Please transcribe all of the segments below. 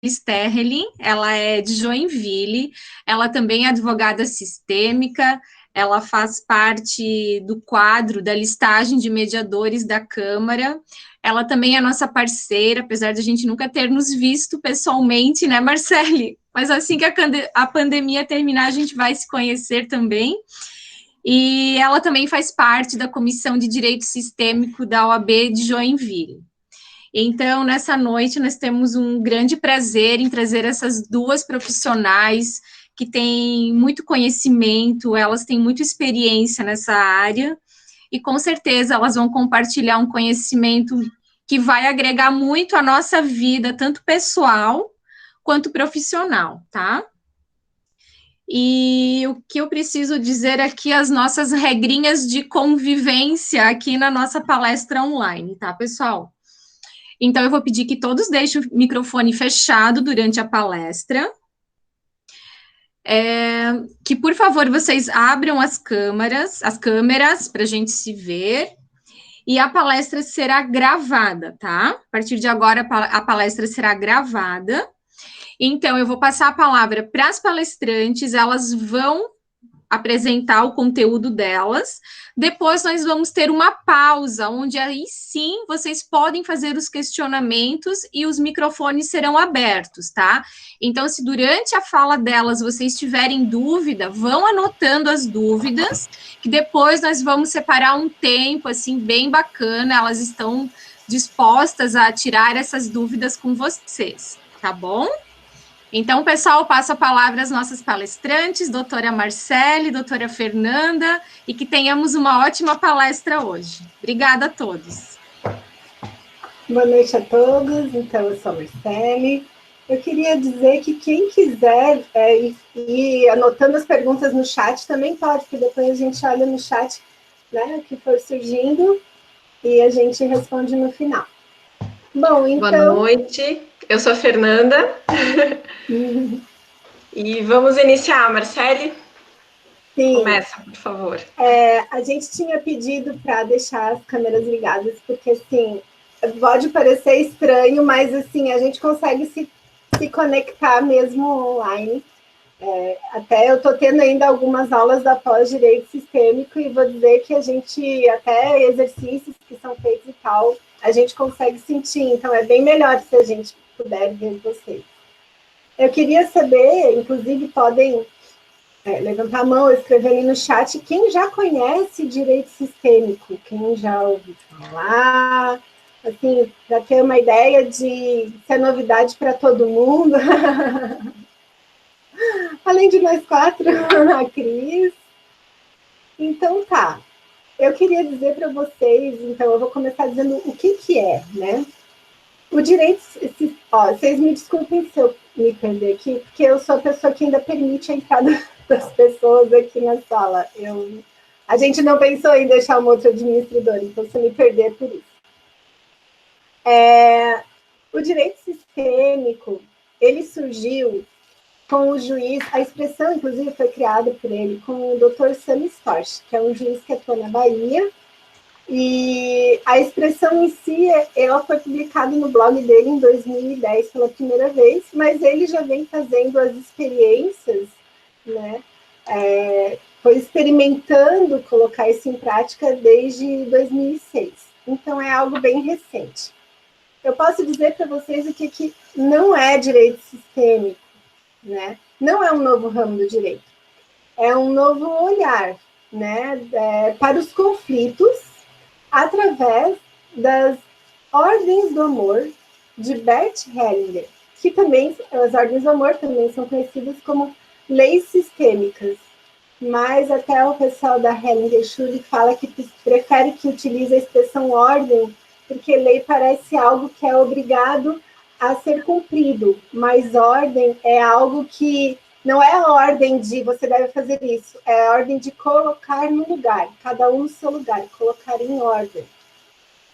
Sterling, ela é de Joinville, ela também é advogada sistêmica, ela faz parte do quadro da listagem de mediadores da Câmara, ela também é nossa parceira, apesar de a gente nunca ter nos visto pessoalmente, né, Marcele? Mas assim que a pandemia terminar, a gente vai se conhecer também. E ela também faz parte da Comissão de Direito Sistêmico da OAB de Joinville. Então, nessa noite, nós temos um grande prazer em trazer essas duas profissionais que têm muito conhecimento, elas têm muita experiência nessa área, e com certeza elas vão compartilhar um conhecimento que vai agregar muito à nossa vida, tanto pessoal quanto profissional, tá? E o que eu preciso dizer aqui, as nossas regrinhas de convivência aqui na nossa palestra online, tá, pessoal? Então, eu vou pedir que todos deixem o microfone fechado durante a palestra. Que, por favor, vocês abram as câmeras para a gente se ver. E a palestra será gravada, tá? A partir de agora, a palestra será gravada. Então, eu vou passar a palavra para as palestrantes, elas vão apresentar o conteúdo delas. Depois nós vamos ter uma pausa, onde aí sim vocês podem fazer os questionamentos e os microfones serão abertos, tá? Então, se durante a fala delas vocês tiverem dúvida, vão anotando as dúvidas, que depois nós vamos separar um tempo, assim, bem bacana, elas estão dispostas a tirar essas dúvidas com vocês, tá bom? Então, pessoal, passo a palavra às nossas palestrantes, doutora Marcele, doutora Fernanda, e que tenhamos uma ótima palestra hoje. Obrigada a todos. Boa noite a todos, então eu sou a Marcele. Eu queria dizer que quem quiser ir anotando as perguntas no chat também pode, porque depois a gente olha no chat, né, o que for surgindo e a gente responde no final. Bom, então... Boa noite, eu sou a Fernanda. E vamos iniciar, Marcele? Sim. Começa, por favor. A gente tinha pedido para deixar as câmeras ligadas, porque, assim, pode parecer estranho, mas, assim, a gente consegue se conectar mesmo online. Até eu estou tendo ainda algumas aulas da pós-direito sistêmico e vou dizer que a gente, até exercícios que são feitos e tal, a gente consegue sentir, então é bem melhor se a gente puder ver vocês. Eu queria saber, inclusive podem levantar a mão, escrever ali no chat, quem já conhece direito sistêmico, quem já ouviu falar, assim, para ter uma ideia de se é novidade para todo mundo. Além de nós quatro, a Cris. Então, tá. Eu queria dizer para vocês, então, eu vou começar dizendo o que é, né? O direito... vocês me desculpem se eu me perder aqui, porque eu sou a pessoa que ainda permite a entrada das pessoas aqui na sala. A gente não pensou em deixar um outro administrador, então se eu me perder por isso. O direito sistêmico, ele surgiu com o juiz, a expressão, inclusive, foi criada por ele, com o Dr. Sam Storch, que é um juiz que atua na Bahia, e a expressão em si, ela foi publicada no blog dele em 2010 pela primeira vez, mas ele já vem fazendo as experiências, né? Foi experimentando colocar isso em prática desde 2006. Então, é algo bem recente. Eu posso dizer para vocês o que não é direito sistêmico, né? Não é um novo ramo do direito, é um novo olhar, né, para os conflitos através das ordens do amor de Bert Hellinger, que também, as ordens do amor também são conhecidas como leis sistêmicas, mas até o pessoal da Hellinger Schule fala que prefere que utilize a expressão ordem, porque lei parece algo que é obrigado a ser cumprido, mas ordem é algo que não é a ordem de você deve fazer isso, é a ordem de colocar no lugar, cada um no seu lugar, colocar em ordem.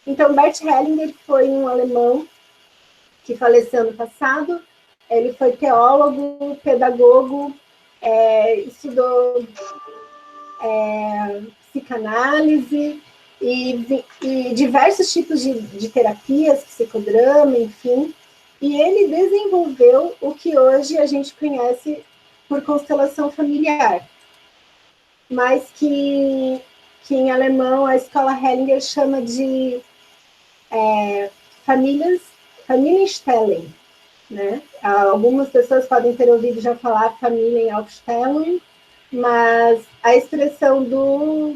Então, Bert Hellinger foi um alemão que faleceu ano passado, ele foi teólogo, pedagogo, estudou psicanálise e diversos tipos de terapias, psicodrama, enfim, E ele desenvolveu o que hoje a gente conhece por constelação familiar, mas que em alemão a escola Hellinger chama de Familienstellung, né? Algumas pessoas podem ter ouvido já falar Familienaufstellung, mas a expressão do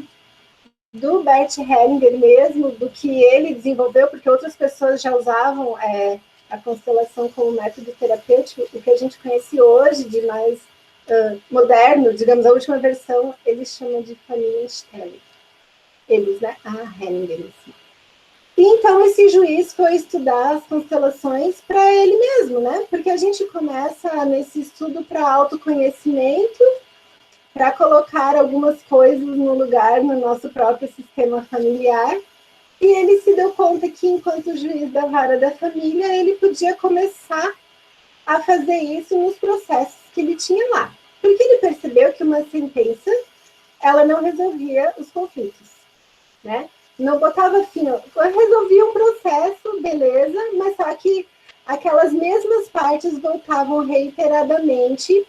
Bert Hellinger mesmo, do que ele desenvolveu, porque outras pessoas já usavam a constelação como método terapêutico, o que a gente conhece hoje de mais moderno, digamos, a última versão, eles chamam de Familienstellung. Eles, né? Hellinger, assim. E então esse juiz foi estudar as constelações para ele mesmo, né? Porque a gente começa nesse estudo para autoconhecimento, para colocar algumas coisas no lugar no nosso próprio sistema familiar. E ele se deu conta que, enquanto juiz da vara da família, ele podia começar a fazer isso nos processos que ele tinha lá. Porque ele percebeu que uma sentença, ela não resolvia os conflitos, né? Não botava fim, resolvia um processo, beleza, mas só que aquelas mesmas partes voltavam reiteradamente,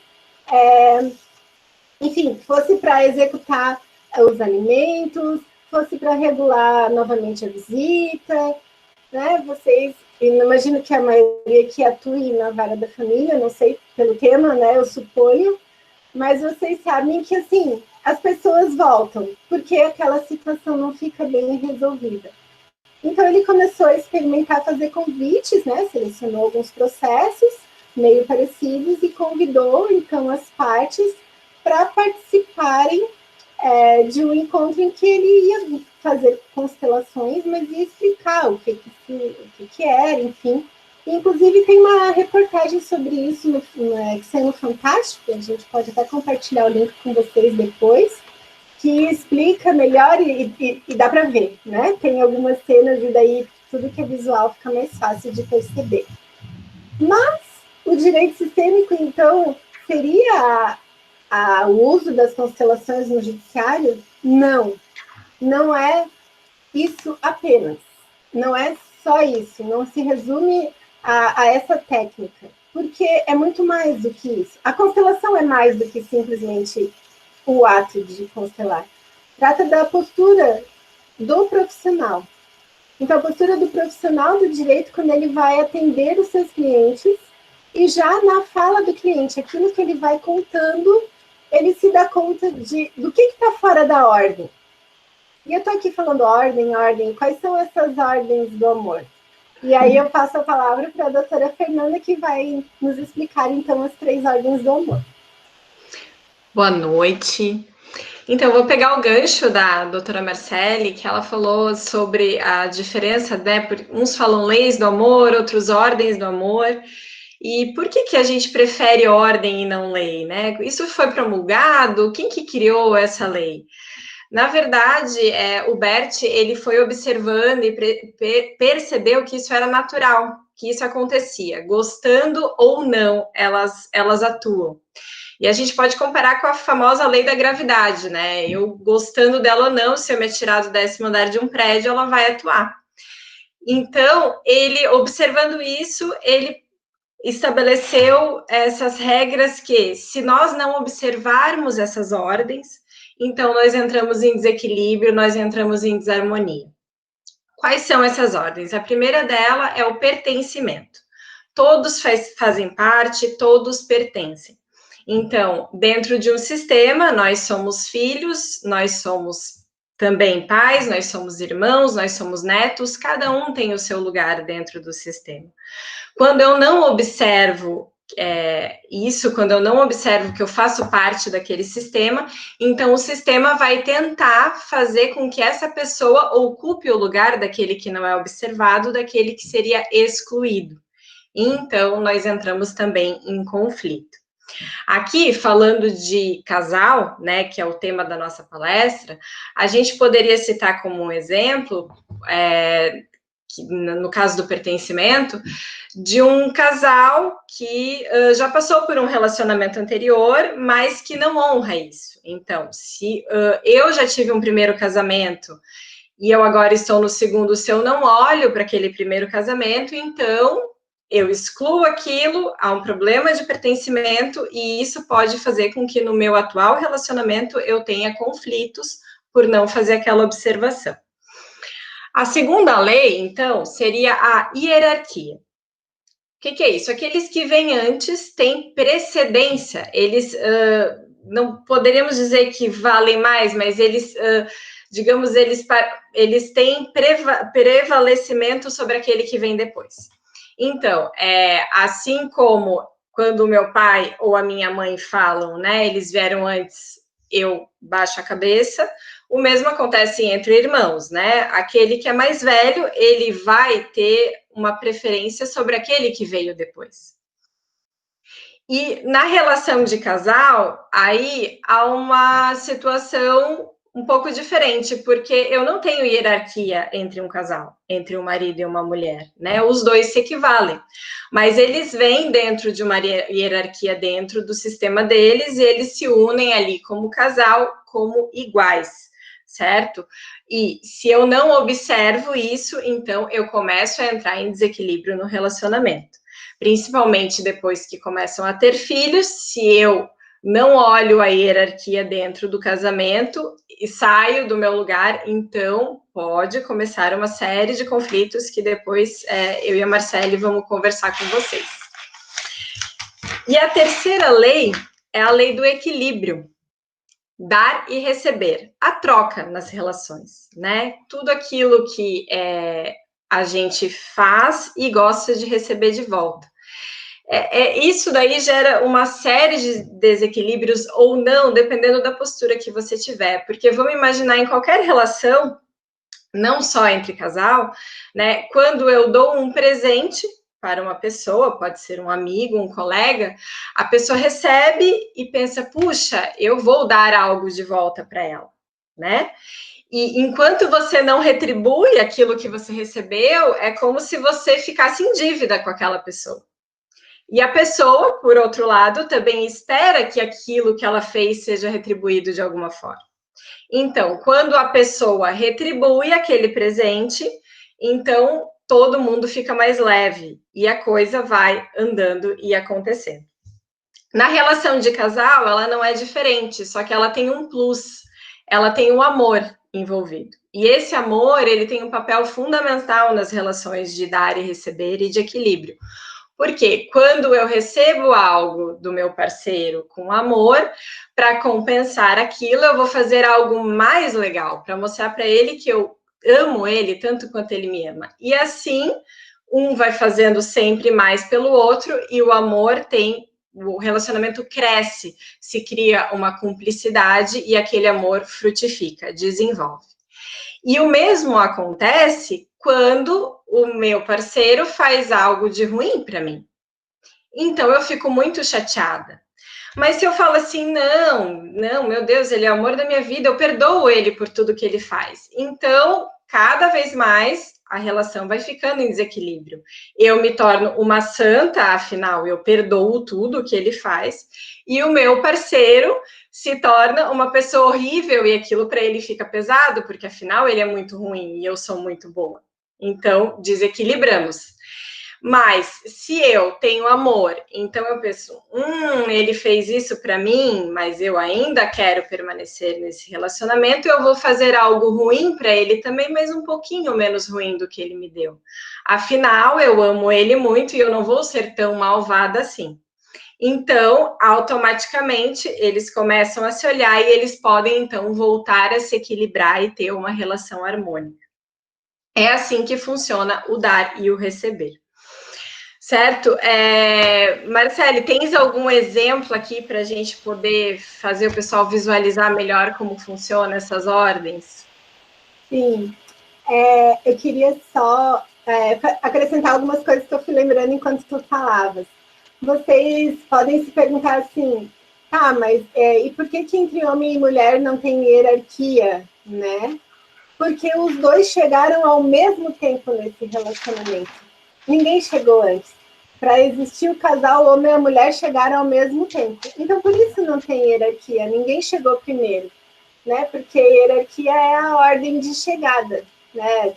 enfim, fosse para executar os alimentos, fosse para regular novamente a visita, né? Vocês, imagino que a maioria que atue na vara da família, não sei pelo tema, né? Eu suponho, mas vocês sabem que, assim, as pessoas voltam, porque aquela situação não fica bem resolvida. Então, ele começou a experimentar fazer convites, né? Selecionou alguns processos meio parecidos e convidou, então, as partes para participarem de um encontro em que ele ia fazer constelações, mas ia explicar o que era, enfim. Inclusive, tem uma reportagem sobre isso que saiu no Fantástico, a gente pode até compartilhar o link com vocês depois, que explica melhor e dá para ver, né? Tem algumas cenas e daí tudo que é visual fica mais fácil de perceber. Mas o direito sistêmico, então, seria o uso das constelações no judiciário? Não, não é isso apenas. Não é só isso, não se resume a essa técnica, porque é muito mais do que isso. A constelação é mais do que simplesmente o ato de constelar. Trata da postura do profissional. Então, a postura do profissional do direito, quando ele vai atender os seus clientes, e já na fala do cliente, aquilo que ele vai contando, ele se dá conta do que está fora da ordem. E eu estou aqui falando ordem, quais são essas ordens do amor? E aí eu passo a palavra para a doutora Fernanda, que vai nos explicar, então, as 3 ordens do amor. Boa noite. Então, eu vou pegar o gancho da doutora Marcele, que ela falou sobre a diferença, né? Uns falam leis do amor, outros ordens do amor. E por que a gente prefere ordem e não lei, né? Isso foi promulgado? Quem que criou essa lei? Na verdade, o Bert, ele foi observando e percebeu que isso era natural, que isso acontecia. Gostando ou não, elas atuam. E a gente pode comparar com a famosa lei da gravidade, né? Eu gostando dela ou não, se eu me atirar do 10º andar de um prédio, ela vai atuar. Então, ele, observando isso, ele estabeleceu essas regras que, se nós não observarmos essas ordens, então nós entramos em desequilíbrio, nós entramos em desarmonia. Quais são essas ordens? A primeira dela é o pertencimento. Todos fazem parte, todos pertencem. Então, dentro de um sistema, nós somos filhos, nós somos também pais, nós somos irmãos, nós somos netos, cada um tem o seu lugar dentro do sistema. Quando eu não observo isso, quando eu não observo que eu faço parte daquele sistema, então o sistema vai tentar fazer com que essa pessoa ocupe o lugar daquele que não é observado, daquele que seria excluído. Então, nós entramos também em conflito. Aqui, falando de casal, né, que é o tema da nossa palestra, a gente poderia citar como um exemplo, no caso do pertencimento, de um casal que já passou por um relacionamento anterior, mas que não honra isso. Então, se eu já tive um primeiro casamento e eu agora estou no segundo, se eu não olho para aquele primeiro casamento, então eu excluo aquilo, há um problema de pertencimento, e isso pode fazer com que no meu atual relacionamento eu tenha conflitos por não fazer aquela observação. A segunda lei, então, seria a hierarquia. O que é isso? Aqueles que vêm antes têm precedência, eles, não poderíamos dizer que valem mais, mas eles, digamos, eles têm prevalecimento sobre aquele que vem depois. Então, assim como quando o meu pai ou a minha mãe falam, né, eles vieram antes, eu baixo a cabeça, o mesmo acontece entre irmãos, né? Aquele que é mais velho, ele vai ter uma preferência sobre aquele que veio depois. E na relação de casal, aí há uma situação um pouco diferente, porque eu não tenho hierarquia entre um casal, entre um marido e uma mulher, né? Os dois se equivalem, mas eles vêm dentro de uma hierarquia dentro do sistema deles e eles se unem ali como casal, como iguais, certo? E se eu não observo isso, então eu começo a entrar em desequilíbrio no relacionamento. Principalmente depois que começam a ter filhos, se eu não olho a hierarquia dentro do casamento e saio do meu lugar, então pode começar uma série de conflitos que depois eu e a Marcele vamos conversar com vocês. E a terceira lei é a lei do equilíbrio. Dar e receber, a troca nas relações, né? Tudo aquilo que a gente faz e gosta de receber de volta. Isso daí gera uma série de desequilíbrios ou não, dependendo da postura que você tiver, porque vamos imaginar em qualquer relação, não só entre casal, né? Quando eu dou um presente para uma pessoa, pode ser um amigo, um colega, a pessoa recebe e pensa, puxa, eu vou dar algo de volta para ela, né? E enquanto você não retribui aquilo que você recebeu, é como se você ficasse em dívida com aquela pessoa. E a pessoa, por outro lado, também espera que aquilo que ela fez seja retribuído de alguma forma. Então, quando a pessoa retribui aquele presente, então todo mundo fica mais leve e a coisa vai andando e acontecendo. Na relação de casal, ela não é diferente, só que ela tem um plus, ela tem o amor envolvido. E esse amor, ele tem um papel fundamental nas relações de dar e receber e de equilíbrio. Porque quando eu recebo algo do meu parceiro com amor, para compensar aquilo, eu vou fazer algo mais legal, para mostrar para ele que eu amo ele tanto quanto ele me ama. E assim, um vai fazendo sempre mais pelo outro e o amor o relacionamento cresce, se cria uma cumplicidade e aquele amor frutifica, desenvolve. E o mesmo acontece quando o meu parceiro faz algo de ruim para mim. Então eu fico muito chateada. Mas se eu falo assim, não, meu Deus, ele é o amor da minha vida, eu perdoo ele por tudo que ele faz. Então, cada vez mais a relação vai ficando em desequilíbrio. Eu me torno uma santa, afinal, eu perdoo tudo que ele faz, e o meu parceiro se torna uma pessoa horrível e aquilo para ele fica pesado, porque afinal ele é muito ruim e eu sou muito boa. Então, desequilibramos. Mas se eu tenho amor, então eu penso, ele fez isso para mim, mas eu ainda quero permanecer nesse relacionamento, eu vou fazer algo ruim para ele também, mas um pouquinho menos ruim do que ele me deu. Afinal, eu amo ele muito e eu não vou ser tão malvada assim. Então, automaticamente, eles começam a se olhar e eles podem, então, voltar a se equilibrar e ter uma relação harmônica. É assim que funciona o dar e o receber. Certo? Marcele, tens algum exemplo aqui para a gente poder fazer o pessoal visualizar melhor como funcionam essas ordens? Sim. Eu queria só acrescentar algumas coisas que eu fui lembrando enquanto tu falavas. Vocês podem se perguntar assim, mas e por que entre homem e mulher não tem hierarquia, né? Porque os dois chegaram ao mesmo tempo nesse relacionamento. Ninguém chegou antes. Para existir o casal, o homem e a mulher chegaram ao mesmo tempo. Então, por isso não tem hierarquia. Ninguém chegou primeiro, né? Porque hierarquia é a ordem de chegada, né?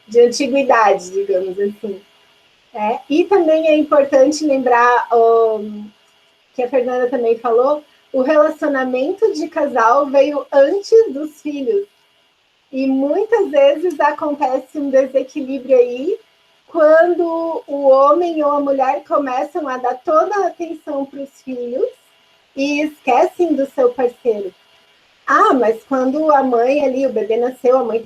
De antiguidade, digamos assim. E também é importante lembrar, que a Fernanda também falou, o relacionamento de casal veio antes dos filhos. E muitas vezes acontece um desequilíbrio aí, quando o homem ou a mulher começam a dar toda a atenção para os filhos e esquecem do seu parceiro. Mas quando a mãe ali, o bebê nasceu, a mãe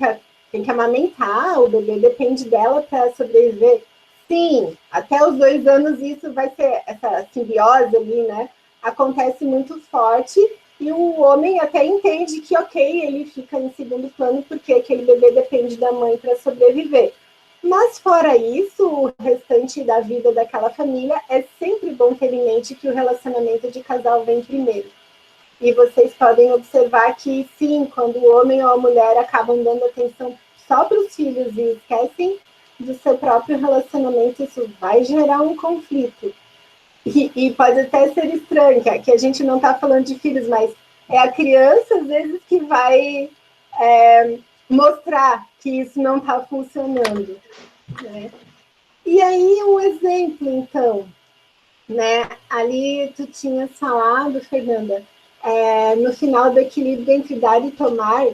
tem que amamentar, o bebê depende dela para sobreviver. Sim, até os 2 anos isso vai ser, essa simbiose ali, né? Acontece muito forte, e o homem até entende que, ok, ele fica em segundo plano porque aquele bebê depende da mãe para sobreviver. Mas, fora isso, o restante da vida daquela família é sempre bom ter em mente que o relacionamento de casal vem primeiro. E vocês podem observar que, sim, quando o homem ou a mulher acabam dando atenção só para os filhos e esquecem do seu próprio relacionamento, isso vai gerar um conflito. E pode até ser estranho, que a gente não está falando de filhos, mas é a criança, às vezes, que vai mostrar que isso não está funcionando. Né? E aí, um exemplo, então, né? Ali tu tinhas falado, Fernanda, no final do equilíbrio entre dar e tomar,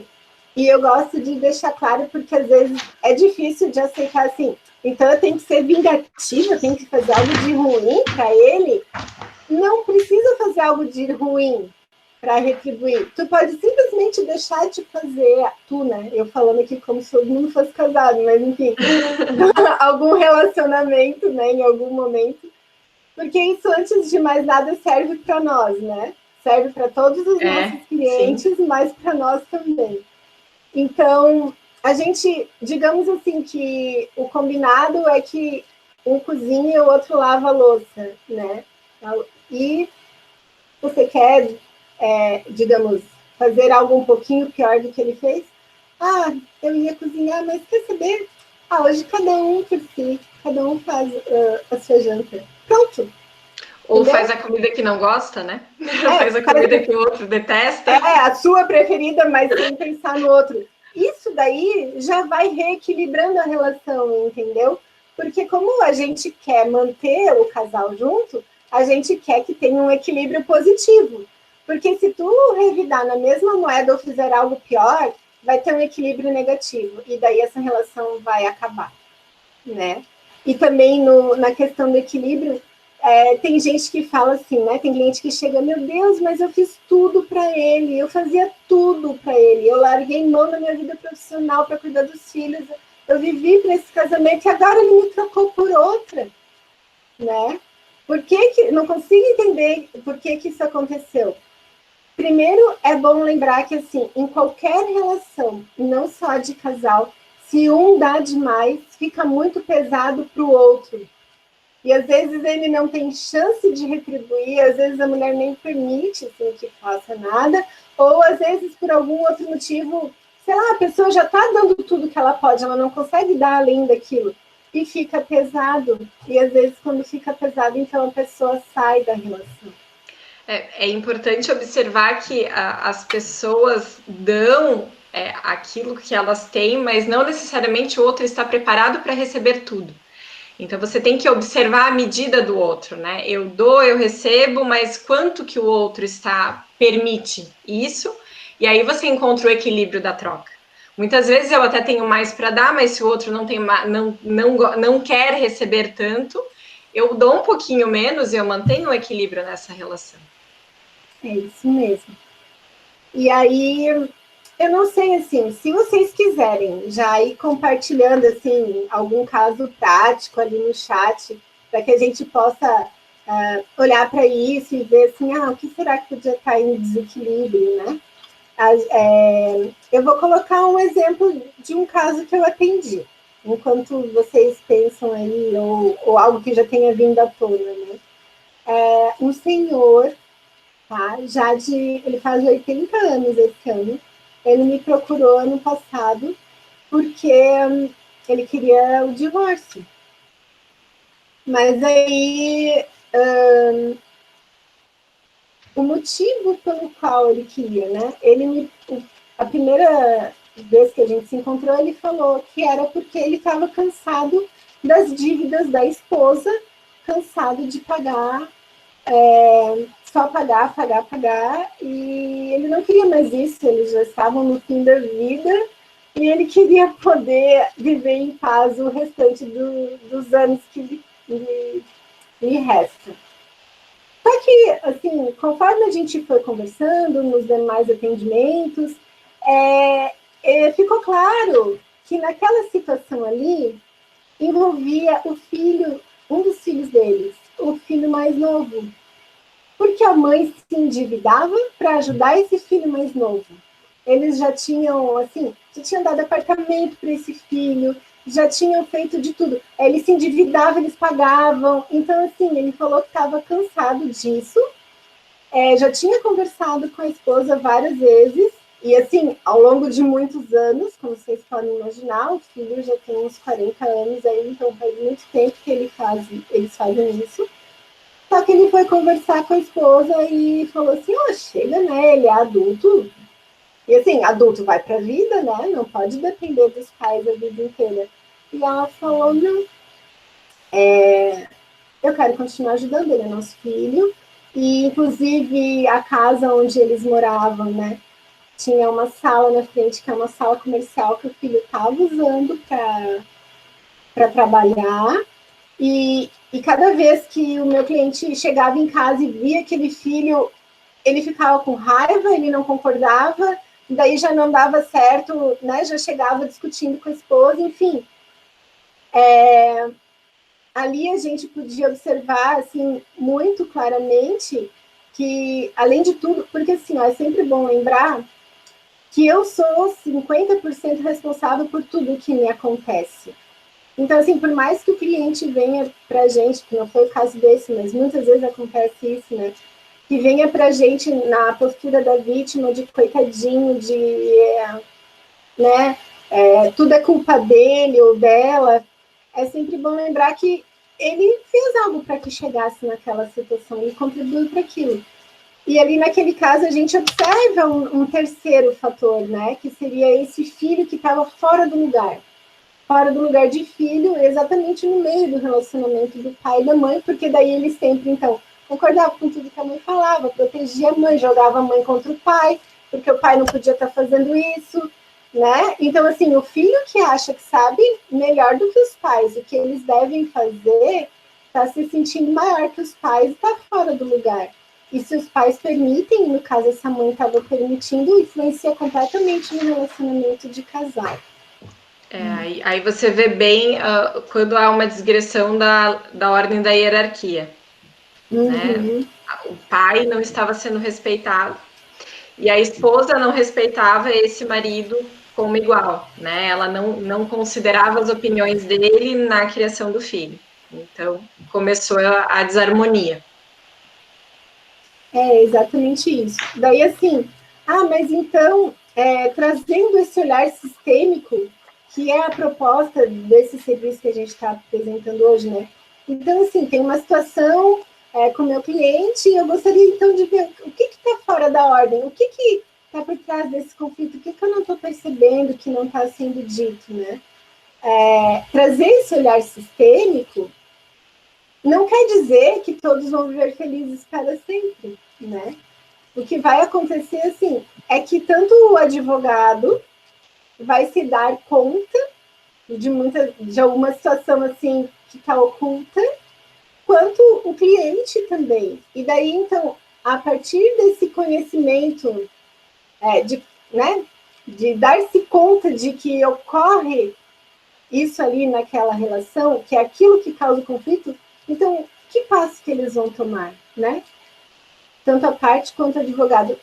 e eu gosto de deixar claro, porque às vezes é difícil de aceitar assim, então eu tenho que ser vingativa, eu tenho que fazer algo de ruim para ele. Não precisa fazer algo de ruim para retribuir. Tu pode simplesmente deixar de fazer, tu, né? Eu falando aqui como se todo mundo fosse casado, mas enfim, algum relacionamento, né? Em algum momento. Porque isso, antes de mais nada, serve para nós, né? Serve para todos os nossos clientes, sim, mas para nós também. Então, a gente, digamos assim, que o combinado é que um cozinha e o outro lava a louça, né? E você quer, digamos, fazer algo um pouquinho pior do que ele fez? Eu ia cozinhar, mas quer saber? Hoje cada um por si, cada um faz a sua janta. Pronto. Ou faz a comida que não gosta, né? Faz a comida que o outro detesta. A sua preferida, mas sem pensar no outro. Isso daí já vai reequilibrando a relação, entendeu? Porque como a gente quer manter o casal junto, a gente quer que tenha um equilíbrio positivo. Porque se tu revidar na mesma moeda ou fizer algo pior, vai ter um equilíbrio negativo. E daí essa relação vai acabar, né? E também na questão do equilíbrio, tem gente que fala assim, né? Tem cliente que chega, meu Deus, mas eu fiz tudo para ele, eu fazia tudo para ele, eu larguei mão da minha vida profissional para cuidar dos filhos, eu vivi para esse casamento e agora ele me trocou por outra, né? Não consigo entender por que isso aconteceu. Primeiro, é bom lembrar que, assim, em qualquer relação, não só de casal, se um dá demais, fica muito pesado para o outro. E às vezes ele não tem chance de retribuir, às vezes a mulher nem permite assim, que faça nada, ou às vezes por algum outro motivo, sei lá, a pessoa já está dando tudo que ela pode, ela não consegue dar além daquilo, e fica pesado. E às vezes quando fica pesado, então a pessoa sai da relação. É importante observar que as pessoas dão aquilo que elas têm, mas não necessariamente o outro está preparado para receber tudo. Então, você tem que observar a medida do outro, né? Eu dou, eu recebo, mas quanto que o outro permite isso? E aí você encontra o equilíbrio da troca. Muitas vezes eu até tenho mais para dar, mas se o outro não quer receber tanto, eu dou um pouquinho menos e eu mantenho o equilíbrio nessa relação. É isso mesmo. E aí, eu não sei, assim, se vocês quiserem já ir compartilhando, assim, algum caso prático ali no chat, para que a gente possa olhar para isso e ver, assim, o que será que podia estar em desequilíbrio, né? Eu vou colocar um exemplo de um caso que eu atendi, enquanto vocês pensam aí, ou algo que já tenha vindo à tona, né? Um senhor, tá? Ele faz 80 anos esse ano. Ele me procurou ano passado porque ele queria o divórcio. Mas aí o motivo pelo qual ele queria, né? A primeira vez que a gente se encontrou, ele falou que era porque ele estava cansado das dívidas da esposa, cansado de pagar, só pagar, e ele não queria mais isso, eles já estavam no fim da vida, e ele queria poder viver em paz o restante dos anos que lhe resta. Só que, assim, conforme a gente foi conversando nos demais atendimentos, ficou claro que naquela situação ali envolvia o filho, um dos filhos deles, o filho mais novo. Porque a mãe se endividava para ajudar esse filho mais novo. Eles já tinham, assim, já tinham dado apartamento para esse filho, já tinham feito de tudo. Eles se endividavam, eles pagavam. Então, assim, ele falou que estava cansado disso. Já tinha conversado com a esposa várias vezes. E, assim, ao longo de muitos anos, como vocês podem imaginar, o filho já tem uns 40 anos aí, então faz muito tempo que eles fazem isso. Só que ele foi conversar com a esposa e falou assim, chega, né, ele é adulto. E assim, adulto vai pra vida, né, não pode depender dos pais a vida inteira. E ela falou, não, eu quero continuar ajudando, ele é nosso filho. E, inclusive, a casa onde eles moravam, né, tinha uma sala na frente, que é uma sala comercial que o filho estava usando para trabalhar. E cada vez que o meu cliente chegava em casa e via aquele filho, ele ficava com raiva, ele não concordava, daí já não dava certo, né? Já chegava discutindo com a esposa, enfim. Ali a gente podia observar, assim, muito claramente que, além de tudo, porque assim, é sempre bom lembrar que eu sou 50% responsável por tudo que me acontece. Então, assim, por mais que o cliente venha para a gente, que não foi o caso desse, mas muitas vezes acontece isso, né? Que venha para a gente na postura da vítima, de coitadinho, né? Tudo é culpa dele ou dela. É sempre bom lembrar que ele fez algo para que chegasse naquela situação e contribuiu para aquilo. E ali, naquele caso, a gente observa um terceiro fator, né? Que seria esse filho que estava fora do lugar de filho, exatamente no meio do relacionamento do pai e da mãe, porque daí ele sempre, então, concordava com tudo que a mãe falava, protegia a mãe, jogava a mãe contra o pai, porque o pai não podia estar fazendo isso, né? Então, assim, o filho que acha que sabe melhor do que os pais o que eles devem fazer, está se sentindo maior que os pais e está fora do lugar. E se os pais permitem, no caso essa mãe estava permitindo, influencia completamente no relacionamento de casal. Aí você vê bem quando há uma digressão da ordem da hierarquia. Né? O pai não estava sendo respeitado e a esposa não respeitava esse marido como igual, né? Ela não considerava as opiniões dele na criação do filho. Então, começou a desarmonia. É exatamente isso. Daí, assim, mas então, trazendo esse olhar sistêmico, que é a proposta desse serviço que a gente está apresentando hoje, né? Então, assim, tem uma situação com o meu cliente e eu gostaria, então, de ver o que está fora da ordem, o que está por trás desse conflito, o que eu não estou percebendo que não está sendo dito, né? Trazer esse olhar sistêmico não quer dizer que todos vão viver felizes para sempre, né? O que vai acontecer, assim, é que tanto o advogado vai se dar conta de alguma situação, assim, que está oculta, quanto o cliente também. E daí, então, a partir desse conhecimento, de dar-se conta de que ocorre isso ali naquela relação, que é aquilo que causa o conflito, então, que passo que eles vão tomar, né? Tanto a parte quanto o advogado,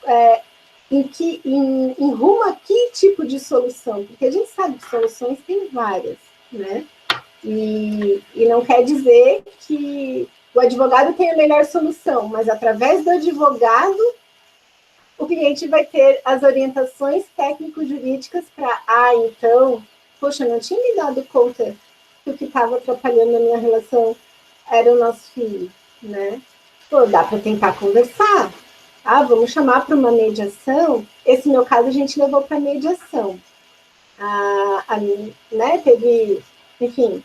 em rumo a que tipo de solução? Porque a gente sabe que soluções tem várias, né? E não quer dizer que o advogado tem a melhor solução, mas através do advogado, o cliente vai ter as orientações técnico-jurídicas para, então, poxa, eu não tinha me dado conta que o que estava atrapalhando a minha relação era o nosso filho, né? Pô, dá para tentar conversar. Vamos chamar para uma mediação. Esse meu caso a gente levou para mediação. Né? Teve, enfim,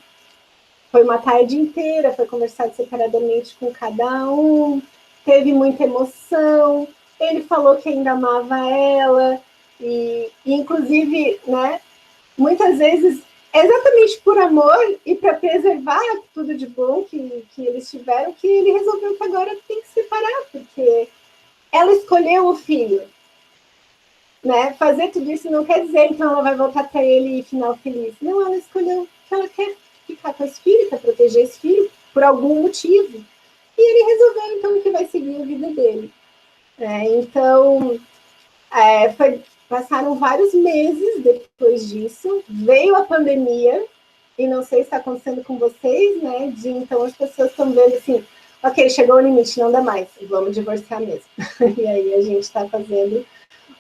Foi uma tarde inteira, foi conversado separadamente com cada um, teve muita emoção, ele falou que ainda amava ela, e inclusive, né, muitas vezes, exatamente por amor e para preservar tudo de bom que eles tiveram, que ele resolveu que agora tem que separar, porque ela escolheu o filho. Né? Fazer tudo isso não quer dizer, então, ela vai voltar para ele e final feliz. Não, ela escolheu que ela quer ficar com esse filho, quer proteger esse filho, por algum motivo. E ele resolveu, então, que vai seguir a vida dele. Então, passaram vários meses depois disso, veio a pandemia, e não sei se está acontecendo com vocês, né? Então as pessoas estão vendo assim, ok, chegou o limite, não dá mais, vamos divorciar mesmo. E aí a gente está fazendo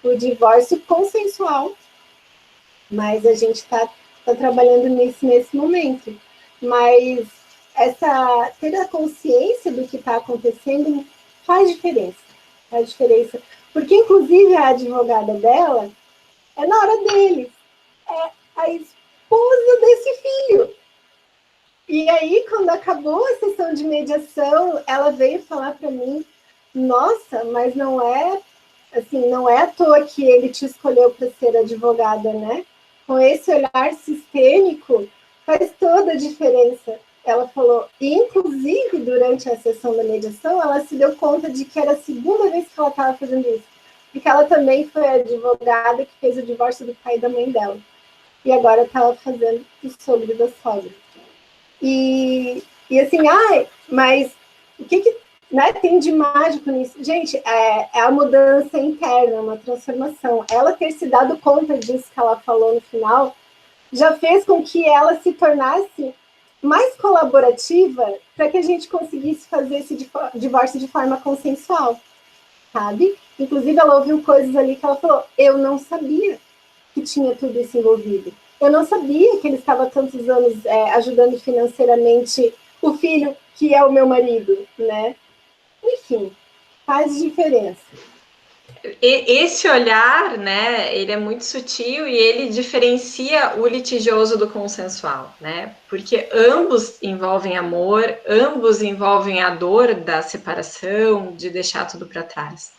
o divórcio consensual, mas a gente está trabalhando nisso nesse momento. Mas ter a consciência do que está acontecendo faz diferença. Faz diferença. Porque, inclusive, a advogada dela é na hora deles. É a esposa desse filho. E aí, quando acabou a sessão de mediação, ela veio falar para mim, nossa, mas não é à toa que ele te escolheu para ser advogada, né? Com esse olhar sistêmico, faz toda a diferença. Ela falou, e inclusive durante a sessão da mediação, ela se deu conta de que era a segunda vez que ela estava fazendo isso, porque ela também foi a advogada que fez o divórcio do pai e da mãe dela, e agora estava fazendo o sogro da sogra. E assim, mas o que né, tem de mágico nisso? Gente, é a mudança interna, uma transformação. Ela ter se dado conta disso que ela falou no final, já fez com que ela se tornasse mais colaborativa para que a gente conseguisse fazer esse divórcio de forma consensual, sabe? Inclusive, ela ouviu coisas ali que ela falou, eu não sabia que tinha tudo isso envolvido. Eu não sabia que ele estava há tantos anos ajudando financeiramente o filho, que é o meu marido, né? Enfim, faz diferença. Esse olhar, né, ele é muito sutil e ele diferencia o litigioso do consensual, né? Porque ambos envolvem amor, ambos envolvem a dor da separação, de deixar tudo para trás.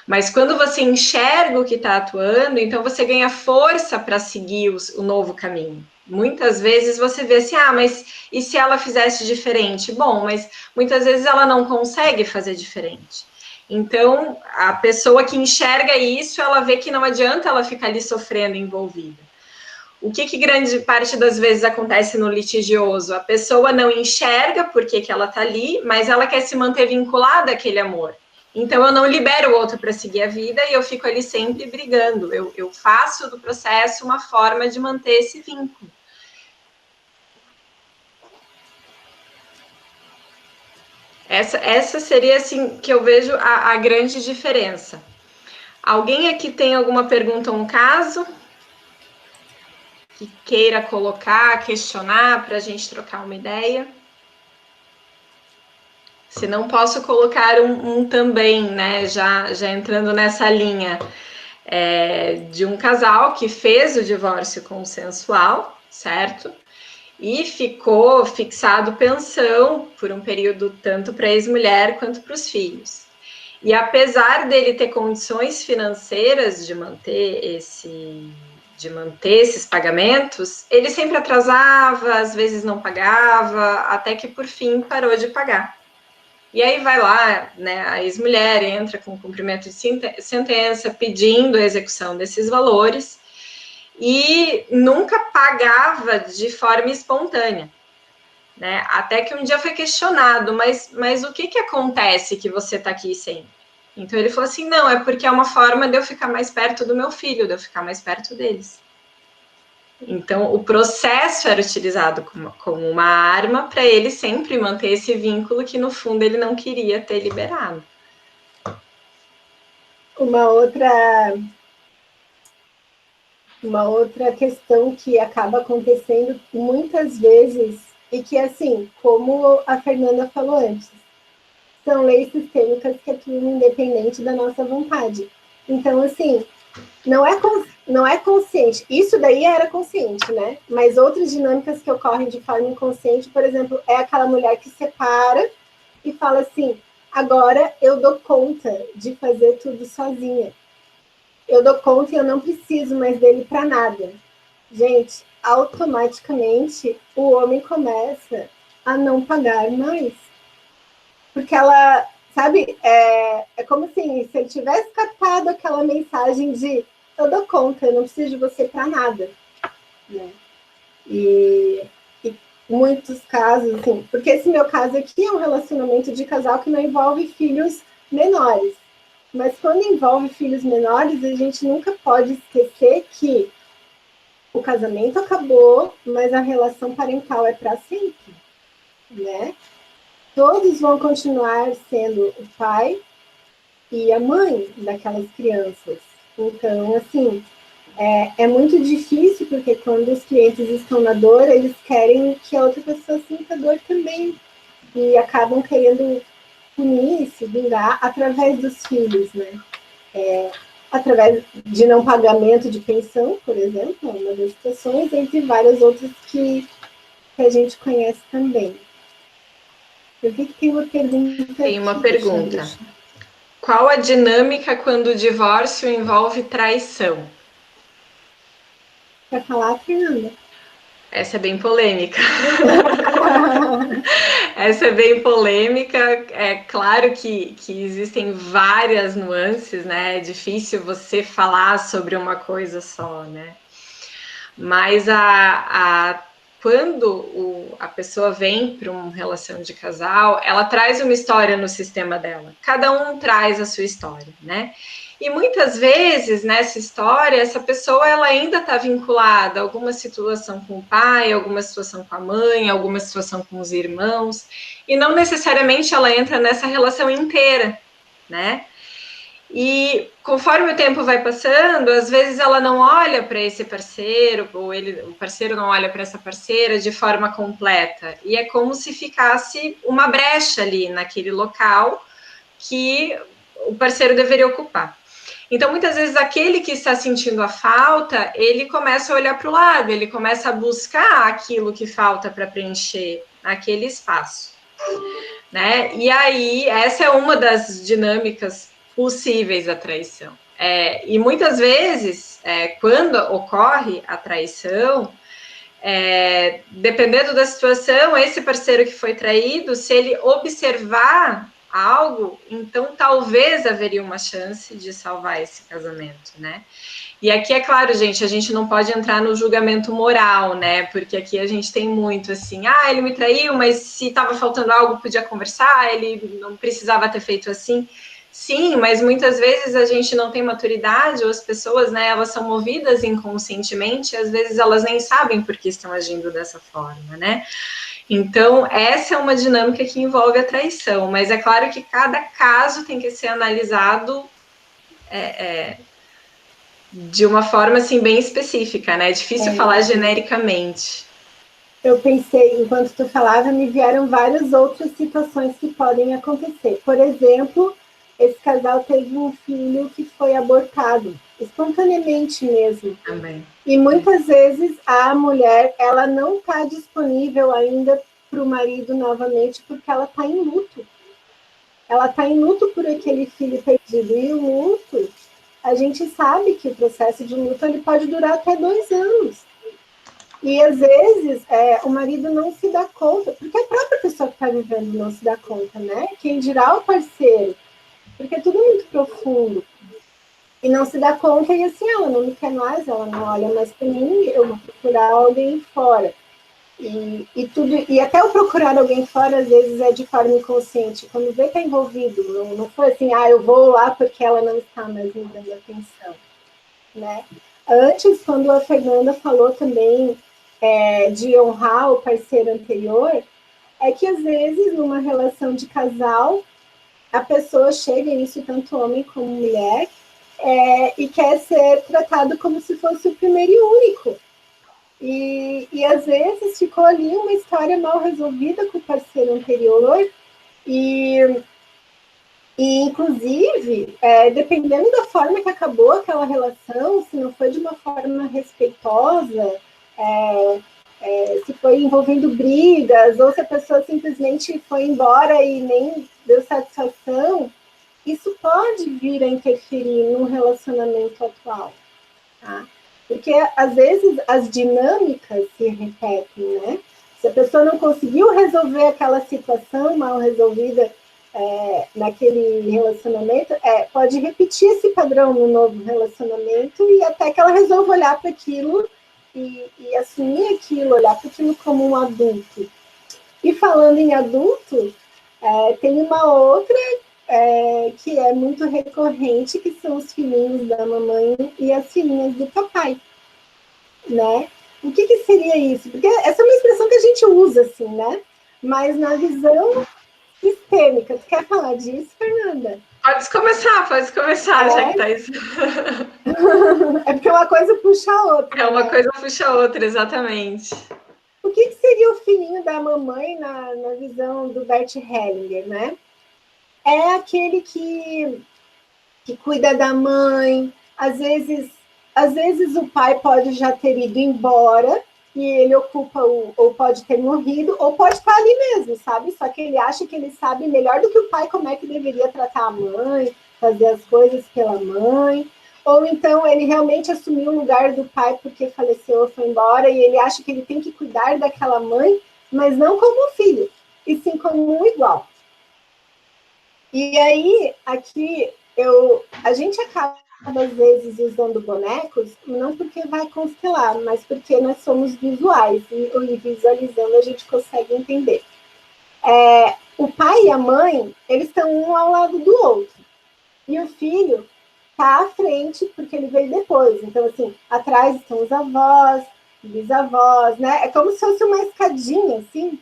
Mas quando você enxerga o que está atuando, então você ganha força para seguir o novo caminho. Muitas vezes você vê assim, mas e se ela fizesse diferente? Bom, mas muitas vezes ela não consegue fazer diferente. Então, a pessoa que enxerga isso, ela vê que não adianta ela ficar ali sofrendo, envolvida. O que grande parte das vezes acontece no litigioso? A pessoa não enxerga por que ela está ali, mas ela quer se manter vinculada àquele amor. Então, eu não libero o outro para seguir a vida e eu fico ali sempre brigando. Eu faço do processo uma forma de manter esse vínculo. Essa seria, assim, que eu vejo a grande diferença. Alguém aqui tem alguma pergunta ou um caso que queira colocar, questionar, para a gente trocar uma ideia? Se não, posso colocar um também, né, já entrando nessa linha, de um casal que fez o divórcio consensual, certo? E ficou fixado pensão por um período tanto para a ex-mulher quanto para os filhos. E apesar dele ter condições financeiras de manter esses pagamentos, ele sempre atrasava, às vezes não pagava, até que por fim parou de pagar. E aí vai lá, né, a ex-mulher entra com cumprimento de sentença, pedindo a execução desses valores, e nunca pagava de forma espontânea, né? Até que um dia foi questionado, mas o que acontece que você está aqui sempre? Então ele falou assim, não, é porque é uma forma de eu ficar mais perto do meu filho, de eu ficar mais perto deles. Então o processo era utilizado como uma arma para ele sempre manter esse vínculo que no fundo ele não queria ter liberado. Uma outra questão que acaba acontecendo muitas vezes, e que, assim, como a Fernanda falou antes, são leis sistêmicas que atuam independente da nossa vontade. Então, assim, não é consciente. Isso daí era consciente, né? Mas outras dinâmicas que ocorrem de forma inconsciente, por exemplo, é aquela mulher que separa e fala assim: agora eu dou conta de fazer tudo sozinha. Eu dou conta e eu não preciso mais dele para nada. Gente, automaticamente o homem começa a não pagar mais. Porque ela, sabe, é como assim, se ele tivesse captado aquela mensagem de eu dou conta, eu não preciso de você para nada. Né? E muitos casos, assim, porque esse meu caso aqui é um relacionamento de casal que não envolve filhos menores. Mas quando envolve filhos menores, a gente nunca pode esquecer que o casamento acabou, mas a relação parental é para sempre, né? Todos vão continuar sendo o pai e a mãe daquelas crianças. Então, assim, é muito difícil, porque quando os clientes estão na dor, eles querem que a outra pessoa sinta dor também. E acabam querendo punir, se vingar, através dos filhos, né? Através de não pagamento de pensão, por exemplo, é uma das situações, entre várias outras que a gente conhece também. Eu vi que tem uma pergunta. Tem uma pergunta. Qual a dinâmica quando o divórcio envolve traição? Quer falar, Fernanda? Essa é bem polêmica. Essa é bem polêmica. É claro que existem várias nuances, né? É difícil você falar sobre uma coisa só, né? Mas quando a pessoa vem para uma relação de casal, ela traz uma história no sistema dela. Cada um traz a sua história, né? E muitas vezes nessa história, essa pessoa ela ainda está vinculada a alguma situação com o pai, alguma situação com a mãe, alguma situação com os irmãos, e não necessariamente ela entra nessa relação inteira, né? E conforme o tempo vai passando, às vezes ela não olha para esse parceiro, ou o parceiro não olha para essa parceira de forma completa. E é como se ficasse uma brecha ali naquele local que o parceiro deveria ocupar. Então, muitas vezes, aquele que está sentindo a falta, ele começa a olhar para o lado, ele começa a buscar aquilo que falta para preencher aquele espaço. Né? E aí, essa é uma das dinâmicas possíveis da traição. E muitas vezes, quando ocorre a traição, dependendo da situação, esse parceiro que foi traído, se ele observar algo, então talvez haveria uma chance de salvar esse casamento, né? E aqui é claro, gente, a gente não pode entrar no julgamento moral, né? Porque aqui a gente tem muito assim, ele me traiu, mas se estava faltando algo, podia conversar, ele não precisava ter feito assim. Sim, mas muitas vezes a gente não tem maturidade, ou as pessoas, né, elas são movidas inconscientemente, e às vezes elas nem sabem por que estão agindo dessa forma, né? Então, essa é uma dinâmica que envolve a traição, mas é claro que cada caso tem que ser analisado de uma forma, assim, bem específica, né? É difícil falar genericamente. Eu pensei, enquanto tu falava, me vieram várias outras situações que podem acontecer. Por exemplo, esse casal teve um filho que foi abortado, espontaneamente mesmo. Também. E muitas vezes a mulher, ela não está disponível ainda para o marido novamente, porque ela está em luto. Ela está em luto por aquele filho perdido. E o luto, a gente sabe que o processo de luto ele pode durar até 2 anos. E às vezes o marido não se dá conta, porque a própria pessoa que está vivendo não se dá conta, né? Quem dirá o parceiro, porque é tudo muito profundo. E não se dá conta, e assim, ela não me quer mais, ela não olha mais para mim, eu vou procurar alguém fora. E até o procurar alguém fora, às vezes, é de forma inconsciente. Quando vê que está envolvido, não foi assim, eu vou lá porque ela não está mais me dando atenção. Né? Antes, quando a Fernanda falou também de honrar o parceiro anterior, é que às vezes numa relação de casal a pessoa chega, isso tanto homem como mulher, e quer ser tratado como se fosse o primeiro e único. E às vezes ficou ali uma história mal resolvida com o parceiro anterior, e E, inclusive, dependendo da forma que acabou aquela relação, se não foi de uma forma respeitosa, se foi envolvendo brigas, ou se a pessoa simplesmente foi embora e nem deu satisfação, isso pode vir a interferir no relacionamento atual, tá? Porque, às vezes, as dinâmicas se repetem, né? Se a pessoa não conseguiu resolver aquela situação mal resolvida naquele relacionamento, pode repetir esse padrão no novo relacionamento e até que ela resolva olhar para aquilo e assumir aquilo, olhar para aquilo como um adulto. E falando em adulto, tem uma outra que é muito recorrente, que são os filhinhos da mamãe e as filhinhas do papai, né? O que seria isso? Porque essa é uma expressão que a gente usa, assim, né? Mas na visão sistêmica. Tu quer falar disso, Fernanda? Pode começar, já que tá isso. É porque uma coisa puxa a outra. É uma coisa puxa a outra, exatamente. O que seria o filhinho da mamãe na visão do Bert Hellinger, né? É aquele que cuida da mãe, às vezes o pai pode já ter ido embora e ele ocupa ou pode ter morrido, ou pode estar ali mesmo, sabe? Só que ele acha que ele sabe melhor do que o pai como é que deveria tratar a mãe, fazer as coisas pela mãe. Ou então ele realmente assumiu o lugar do pai porque faleceu ou foi embora, e ele acha que ele tem que cuidar daquela mãe, mas não como um filho, e sim como um igual. E aí, aqui, a gente acaba, às vezes, usando bonecos, não porque vai constelar, mas porque nós somos visuais, e visualizando a gente consegue entender. O pai e a mãe, eles estão um ao lado do outro. E o filho está à frente, porque ele veio depois. Então, assim, atrás estão os avós, bisavós, né? É como se fosse uma escadinha, assim,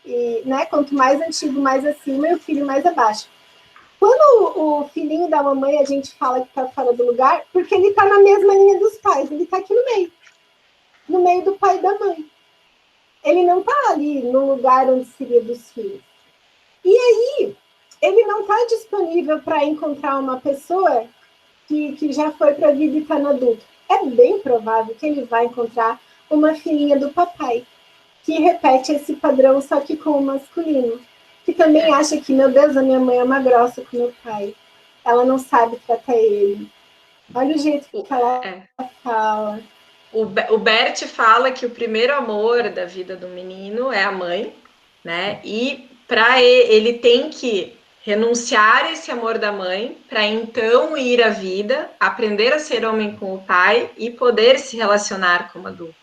e, né? Quanto mais antigo, mais acima, e o filho mais abaixo. Quando o filhinho da mamãe a gente fala que está fora do lugar, porque ele está na mesma linha dos pais, ele está aqui no meio do pai e da mãe. Ele não está ali no lugar onde seria dos filhos. E aí, ele não está disponível para encontrar uma pessoa que já foi para a vida e está no adulto. É bem provável que ele vai encontrar uma filhinha do papai, que repete esse padrão, só que com o masculino. Que também acha que, meu Deus, a minha mãe é uma grossa com meu pai. Ela não sabe tratar ele. Olha o jeito que ela fala. O Bert fala que o primeiro amor da vida do menino é a mãe, né? E para ele tem que renunciar a esse amor da mãe para então ir à vida, aprender a ser homem com o pai e poder se relacionar como adulto.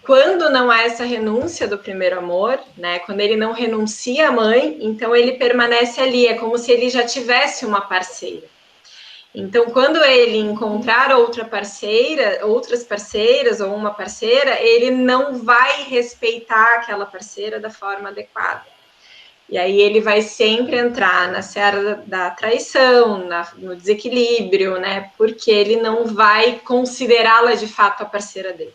Quando não há essa renúncia do primeiro amor, né? Quando ele não renuncia à mãe, então ele permanece ali, é como se ele já tivesse uma parceira. Então, quando ele encontrar outras parceiras ou uma parceira, ele não vai respeitar aquela parceira da forma adequada. E aí ele vai sempre entrar na seara da traição, no desequilíbrio, né? Porque ele não vai considerá-la de fato a parceira dele.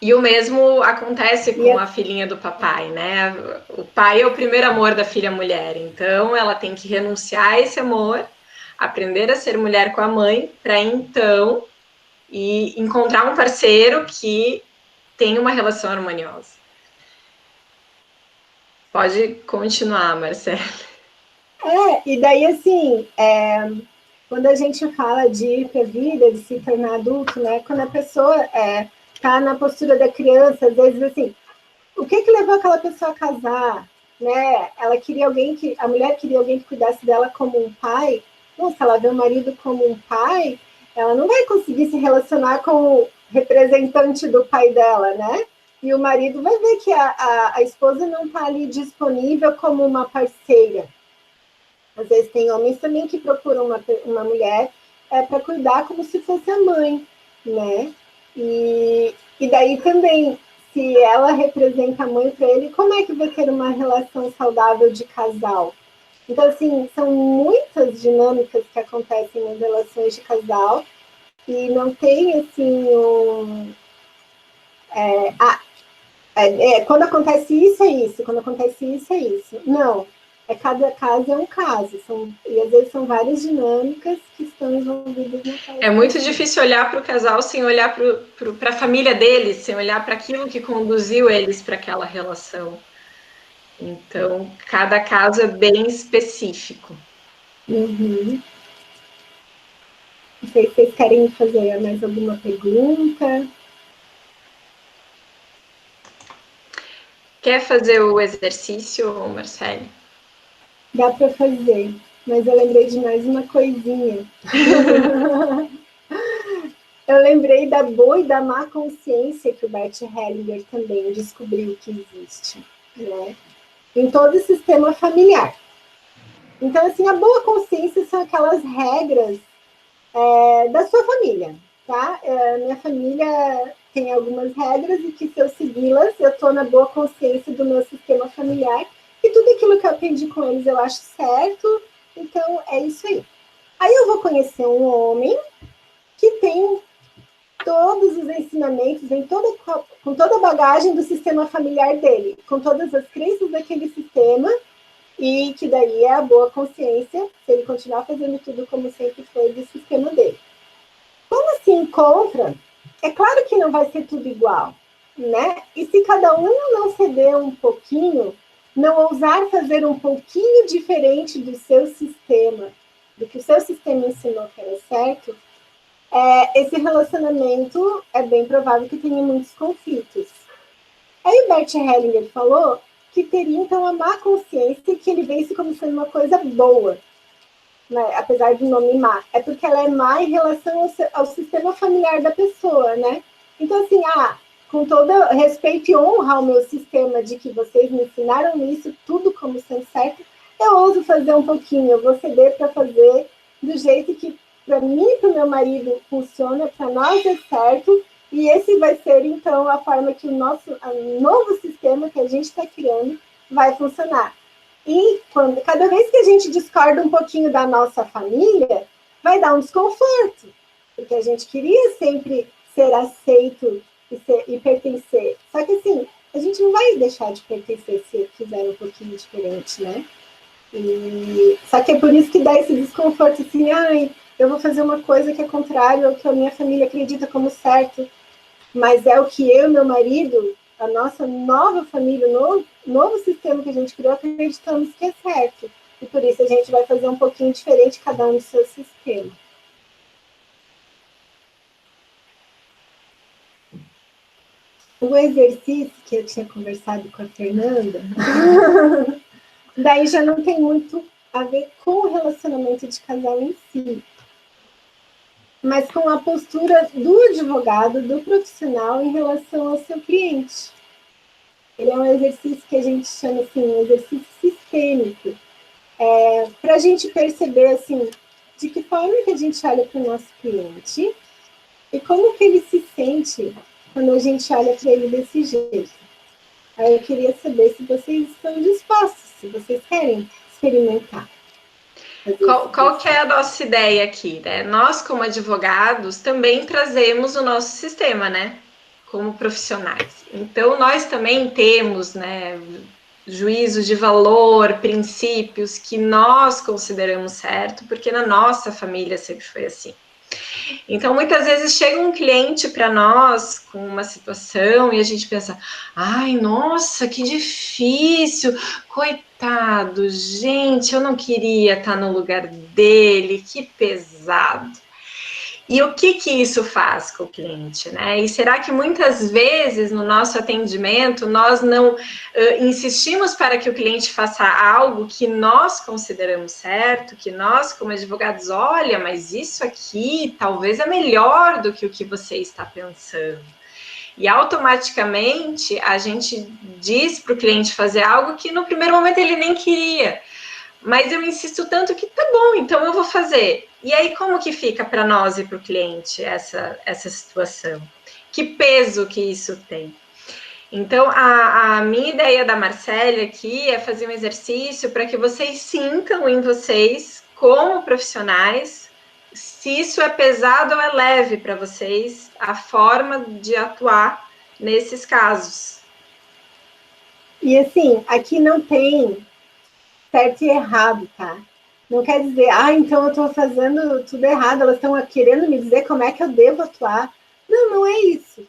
E o mesmo acontece com a filhinha do papai, né? O pai é o primeiro amor da filha mulher, então ela tem que renunciar a esse amor, aprender a ser mulher com a mãe, para então encontrar um parceiro que tenha uma relação harmoniosa. Pode continuar, Marcela. E daí, assim, quando a gente fala de ir para a vida, de se tornar adulto, né? Quando a pessoa está na postura da criança, às vezes, assim, o que levou aquela pessoa a casar, né? Ela queria a mulher queria alguém que cuidasse dela como um pai. Não, se ela vê o marido como um pai, ela não vai conseguir se relacionar com o representante do pai dela, né? E o marido vai ver que a esposa não está ali disponível como uma parceira. Às vezes tem homens também que procuram uma mulher para cuidar como se fosse a mãe, né? E daí também, se ela representa a mãe para ele, como é que vai ter uma relação saudável de casal? Então, assim, são muitas dinâmicas que acontecem nas relações de casal e não tem, assim, quando acontece isso, é isso. Quando acontece isso, é isso. Não. cada caso é um caso, e às vezes são várias dinâmicas que estão envolvidas na casa. É muito difícil olhar para o casal sem olhar para a família deles, sem olhar para aquilo que conduziu eles para aquela relação. Então, cada caso é bem específico. Uhum. Não sei se vocês querem fazer mais alguma pergunta. Quer fazer o exercício, Marcele? Dá para fazer, mas eu lembrei de mais uma coisinha. Eu lembrei da boa e da má consciência que o Bert Hellinger também descobriu que existe, né? Em todo o sistema familiar. Então, assim, a boa consciência são aquelas regras da sua família, tá? Minha família tem algumas regras e que se eu segui-las, eu estou na boa consciência do meu sistema familiar e tudo aquilo que eu aprendi com eles eu acho certo, então é isso aí. Aí eu vou conhecer um homem que tem todos os ensinamentos, com toda a bagagem do sistema familiar dele, com todas as crenças daquele sistema, e que daí é a boa consciência, se ele continuar fazendo tudo como sempre foi do sistema dele. Quando se encontra, é claro que não vai ser tudo igual, né? E se cada um não ceder um pouquinho, não ousar fazer um pouquinho diferente do seu sistema, do que o seu sistema ensinou que era certo, esse relacionamento é bem provável que tenha muitos conflitos. Aí o Bert Hellinger falou que teria, então, a má consciência que ele vê isso como sendo uma coisa boa, né? Apesar do nome má. É porque ela é má em relação ao sistema familiar da pessoa, né? Então, assim, com todo respeito e honra ao meu sistema de que vocês me ensinaram isso, tudo como sendo certo, eu ouso fazer um pouquinho, eu vou ceder para fazer do jeito que para mim e para o meu marido funciona, para nós é certo, e esse vai ser, então, a forma que o novo sistema que a gente está criando vai funcionar. E cada vez que a gente discorda um pouquinho da nossa família, vai dar um desconforto, porque a gente queria sempre ser aceito e pertencer. Só que, assim, a gente não vai deixar de pertencer se fizer um pouquinho diferente, né? Só que é por isso que dá esse desconforto, assim, eu vou fazer uma coisa que é contrário ao que a minha família acredita como certo, mas é o que eu e meu marido, a nossa nova família, o novo sistema que a gente criou, acreditamos que é certo. E por isso a gente vai fazer um pouquinho diferente, cada um do seu sistema. O exercício que eu tinha conversado com a Fernanda, daí já não tem muito a ver com o relacionamento de casal em si, mas com a postura do advogado, do profissional em relação ao seu cliente. Ele é um exercício que a gente chama assim, um exercício sistêmico, para a gente perceber assim, de que forma que a gente olha para o nosso cliente e como que ele se sente quando a gente olha para ele desse jeito. Aí eu queria saber se vocês estão dispostos, se vocês querem experimentar. Qual que é a nossa ideia aqui, né? Nós, como advogados, também trazemos o nosso sistema, né? Como profissionais. Então, nós também temos, né, juízos de valor, princípios que nós consideramos certo, porque na nossa família sempre foi assim. Então, muitas vezes chega um cliente para nós com uma situação e a gente pensa, ai, nossa, que difícil, coitado, gente, eu não queria estar no lugar dele, que pesado. E o que isso faz com o cliente, né? E será que muitas vezes no nosso atendimento nós não insistimos para que o cliente faça algo que nós consideramos certo, que nós como advogados, olha, mas isso aqui talvez é melhor do que o que você está pensando. E automaticamente a gente diz para o cliente fazer algo que no primeiro momento ele nem queria. Mas eu insisto tanto que tá bom, então eu vou fazer. E aí, como que fica para nós e para o cliente essa situação? Que peso que isso tem? Então, a minha ideia da Marcele aqui é fazer um exercício para que vocês sintam em vocês, como profissionais, se isso é pesado ou é leve para vocês, a forma de atuar nesses casos. E assim, aqui não tem certo e errado, tá? Não quer dizer, então eu estou fazendo tudo errado, elas estão querendo me dizer como é que eu devo atuar. Não, não é isso.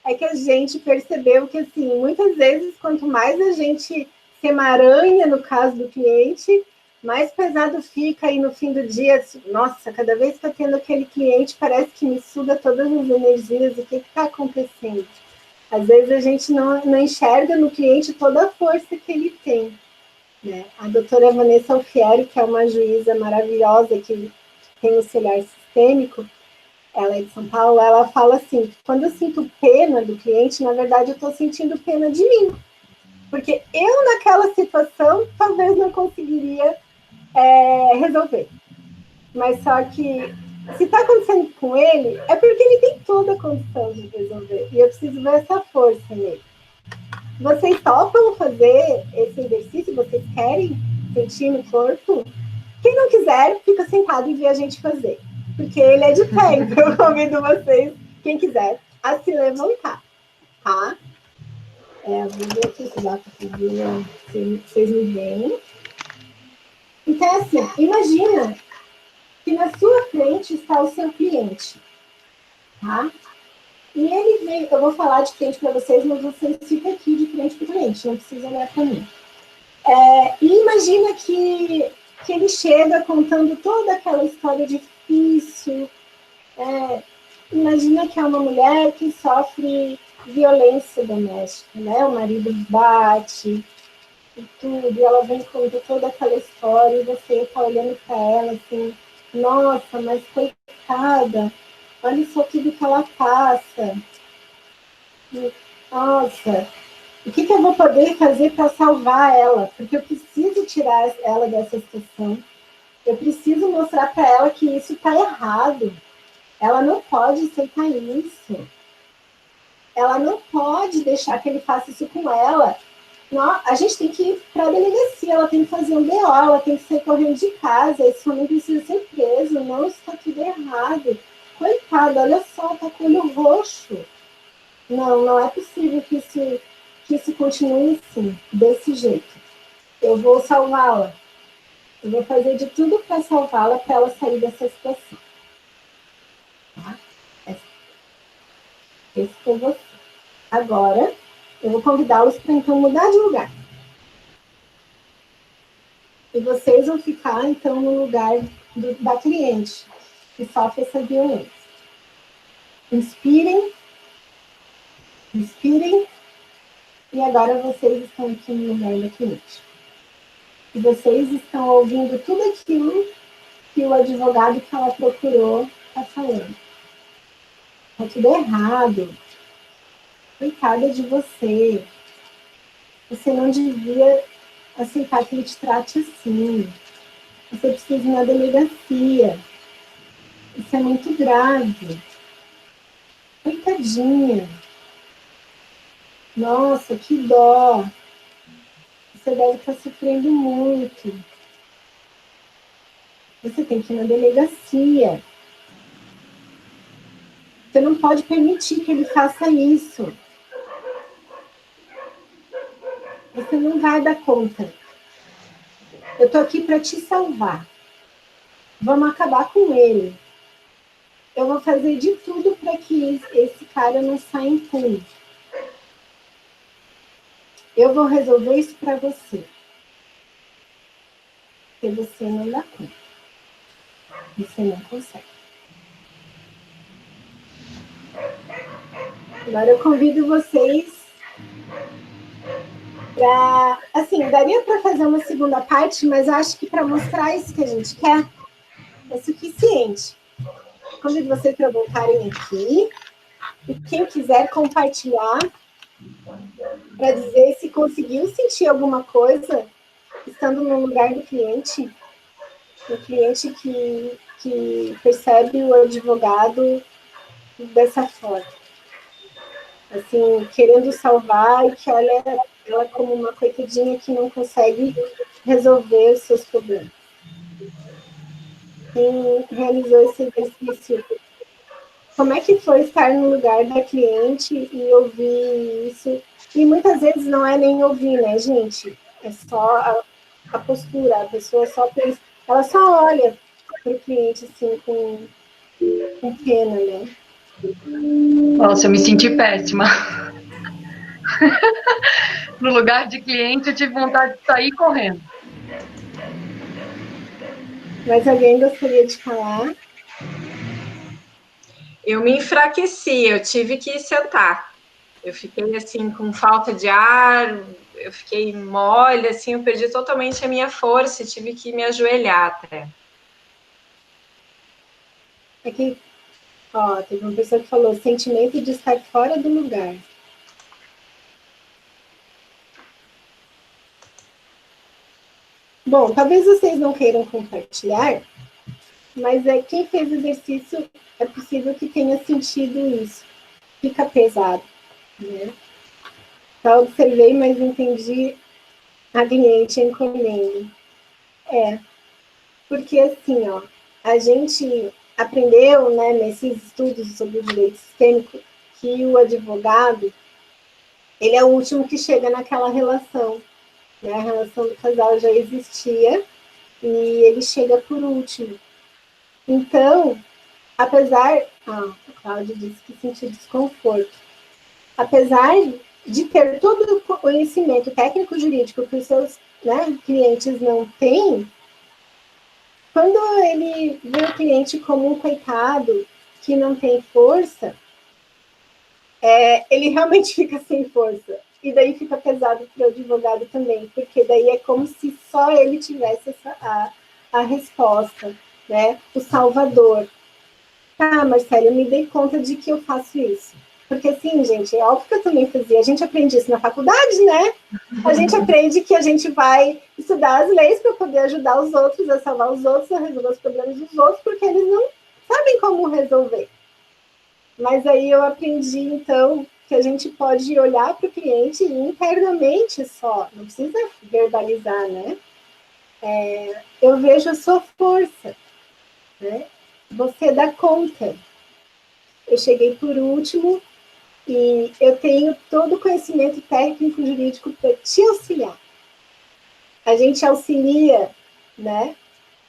É que a gente percebeu que, assim, muitas vezes, quanto mais a gente se emaranha no caso do cliente, mais pesado fica, e no fim do dia, nossa, cada vez que eu tendo aquele cliente, parece que me suga todas as energias, o que está acontecendo? Às vezes a gente não enxerga no cliente toda a força que ele tem. Né? A doutora Vanessa Alfieri, que é uma juíza maravilhosa, que tem o celular sistêmico, ela é de São Paulo, ela fala assim, quando eu sinto pena do cliente, na verdade eu estou sentindo pena de mim. Porque eu, naquela situação, talvez não conseguiria resolver. Mas só que, se está acontecendo com ele, é porque ele tem toda a condição de resolver. E eu preciso ver essa força nele. Vocês topam fazer esse exercício? Vocês querem sentir no corpo? Quem não quiser, fica sentado e vê a gente fazer. Porque ele é de pé, então eu convido vocês, quem quiser, a se levantar, tá? Vou ver aqui se dá para vocês me veem. Então, assim, imagina que na sua frente está o seu cliente, tá? E ele veio, eu vou falar de frente para vocês, mas vocês ficam aqui de frente para o cliente, não precisa olhar para mim. E imagina que ele chega contando toda aquela história difícil. Imagina que é uma mulher que sofre violência doméstica, né? O marido bate e tudo, e ela vem contando toda aquela história, e você está olhando para ela assim, nossa, mas coitada, olha só tudo que ela passa. Nossa, o que eu vou poder fazer para salvar ela? Porque eu preciso tirar ela dessa situação. Eu preciso mostrar para ela que isso está errado. Ela não pode aceitar isso. Ela não pode deixar que ele faça isso com ela. Não, a gente tem que ir para a delegacia, ela tem que fazer um BO, ela tem que sair correndo de casa, esse homem precisa ser preso, não, isso está tudo errado. Coitada, olha só, está com o olho roxo. Não é possível que isso continue assim, desse jeito. Eu vou salvá-la. Eu vou fazer de tudo para salvá-la, para ela sair dessa situação. Tá? Esse foi você. Agora, eu vou convidá-los para, então, mudar de lugar. E vocês vão ficar, então, no lugar da cliente, que sofre essa violência. Inspirem. Inspirem. E agora vocês estão aqui no lugar da cliente. E vocês estão ouvindo tudo aquilo que o advogado que ela procurou está falando. Está tudo errado. Coitada de você. Você não devia aceitar que ele te trate assim. Você precisa ir na delegacia. Isso é muito grave. Coitadinha. Nossa, que dó. Você deve estar sofrendo muito. Você tem que ir na delegacia. Você não pode permitir que ele faça isso. Você não vai dar conta. Eu estou aqui para te salvar. Vamos acabar com ele. Eu vou fazer de tudo para que esse cara não saia impune. Eu vou resolver isso para você. Porque você não dá conta. Você não consegue. Agora eu convido vocês para... Assim, daria para fazer uma segunda parte, mas eu acho que para mostrar isso que a gente quer, é suficiente. Convido vocês para voltarem aqui. E quem quiser compartilhar, para dizer se conseguiu sentir alguma coisa, estando no lugar do cliente, o cliente que percebe o advogado dessa forma. Assim, querendo salvar e que olha ela como uma coitadinha que não consegue resolver os seus problemas. Quem realizou esse exercício, como é que foi estar no lugar da cliente e ouvir isso? E muitas vezes não é nem ouvir, né, gente? É só a postura, a pessoa só pensa, ela só olha para o cliente assim com pena, né? Nossa, eu me senti péssima. No lugar de cliente, eu tive vontade de sair correndo. Mas alguém gostaria de falar? Eu me enfraqueci, eu tive que sentar. Eu fiquei assim com falta de ar, eu fiquei mole, assim, eu perdi totalmente a minha força e tive que me ajoelhar até. Aqui, ó, teve uma pessoa que falou sentimento de estar fora do lugar. Bom, talvez vocês não queiram compartilhar, mas quem fez o exercício é possível que tenha sentido isso. Fica pesado, né? Só observei, mas entendi a cliente encolhendo. Porque assim, ó, a gente aprendeu, né, nesses estudos sobre o direito sistêmico, que o advogado, ele é o último que chega naquela relação, né? A relação do casal já existia e ele chega por último. Então, apesar... a Cláudia disse que sentiu desconforto. Apesar de ter todo o conhecimento técnico-jurídico que os seus, né, clientes não têm, quando ele vê o cliente como um coitado que não tem força, ele realmente fica sem força. E daí fica pesado para o advogado também, porque daí é como se só ele tivesse a resposta, né? O salvador. Ah, Marcelo, eu me dei conta de que eu faço isso. Porque, assim, gente, é óbvio que eu também fazia. A gente aprende isso na faculdade, né? A gente aprende que a gente vai estudar as leis para poder ajudar os outros, a salvar os outros, a resolver os problemas dos outros, porque eles não sabem como resolver. Mas aí eu aprendi, então, que a gente pode olhar para o cliente internamente só, não precisa verbalizar, né? Eu vejo a sua força, né? Você dá conta. Eu cheguei por último e eu tenho todo o conhecimento técnico jurídico para te auxiliar. A gente auxilia, né,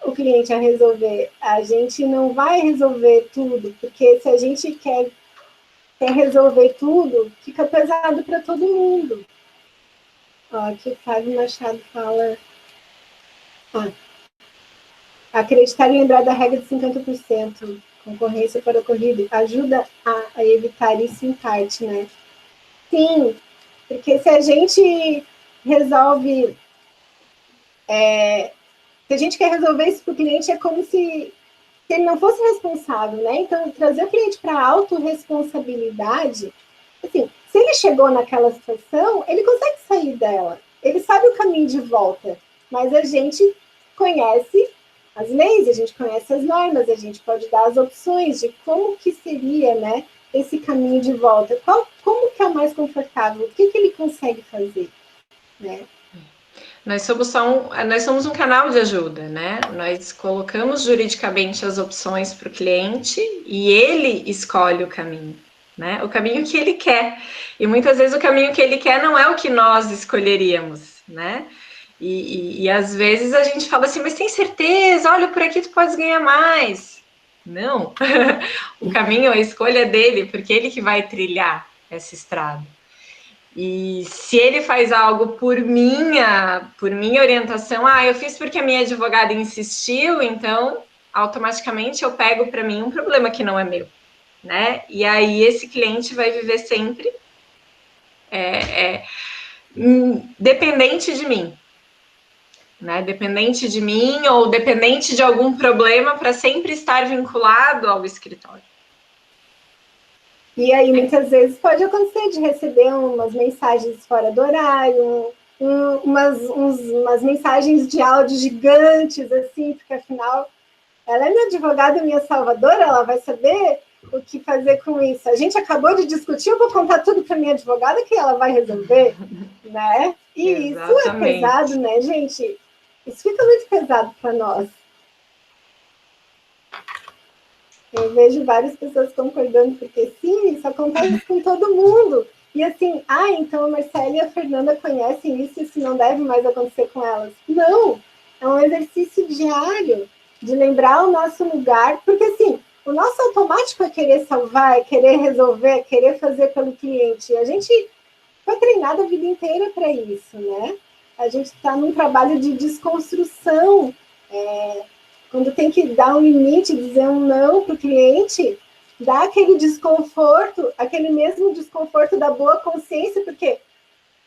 o cliente a resolver. A gente não vai resolver tudo, porque se a gente quer resolver tudo, fica pesado para todo mundo. Ó, aqui o Fábio Machado fala... acreditar e lembrar da regra de 50%, concorrência para a corrida, ajuda a evitar isso em parte, né? Sim, porque se a gente resolve... se a gente quer resolver isso para o cliente, é como se ele não fosse responsável, né? Então, trazer o cliente para a autorresponsabilidade, assim, se ele chegou naquela situação, ele consegue sair dela. Ele sabe o caminho de volta, mas a gente conhece as leis, a gente conhece as normas, a gente pode dar as opções de como que seria, né, esse caminho de volta. Como que é o mais confortável? O que ele consegue fazer, né? Nós somos um canal de ajuda, né? Nós colocamos juridicamente as opções para o cliente e ele escolhe o caminho, né? O caminho que ele quer. E muitas vezes o caminho que ele quer não é o que nós escolheríamos, né? E às vezes a gente fala assim, mas tem certeza? Olha, por aqui tu podes ganhar mais. Não. O caminho, a escolha é dele, porque ele que vai trilhar essa estrada. E se ele faz algo por minha orientação, eu fiz porque a minha advogada insistiu, então automaticamente eu pego para mim um problema que não é meu, né? E aí esse cliente vai viver sempre dependente de mim, né? Dependente de mim ou dependente de algum problema para sempre estar vinculado ao escritório. E aí, muitas vezes, pode acontecer de receber umas mensagens fora do horário, umas mensagens de áudio gigantes, assim, porque, afinal, ela é minha advogada, minha salvadora, ela vai saber o que fazer com isso. A gente acabou de discutir, eu vou contar tudo para minha advogada que ela vai resolver, né? E exatamente. Isso é pesado, né, gente? Isso fica muito pesado para nós. Eu vejo várias pessoas concordando, porque sim, isso acontece com todo mundo. E assim, então a Marcela e a Fernanda conhecem isso não deve mais acontecer com elas. Não, é um exercício diário de lembrar o nosso lugar, porque assim, o nosso automático é querer salvar, é querer resolver, é querer fazer pelo cliente. A gente foi treinado a vida inteira para isso, né? A gente está num trabalho de desconstrução. Quando tem que dar um limite, dizer um não para o cliente, dá aquele desconforto, aquele mesmo desconforto da boa consciência, porque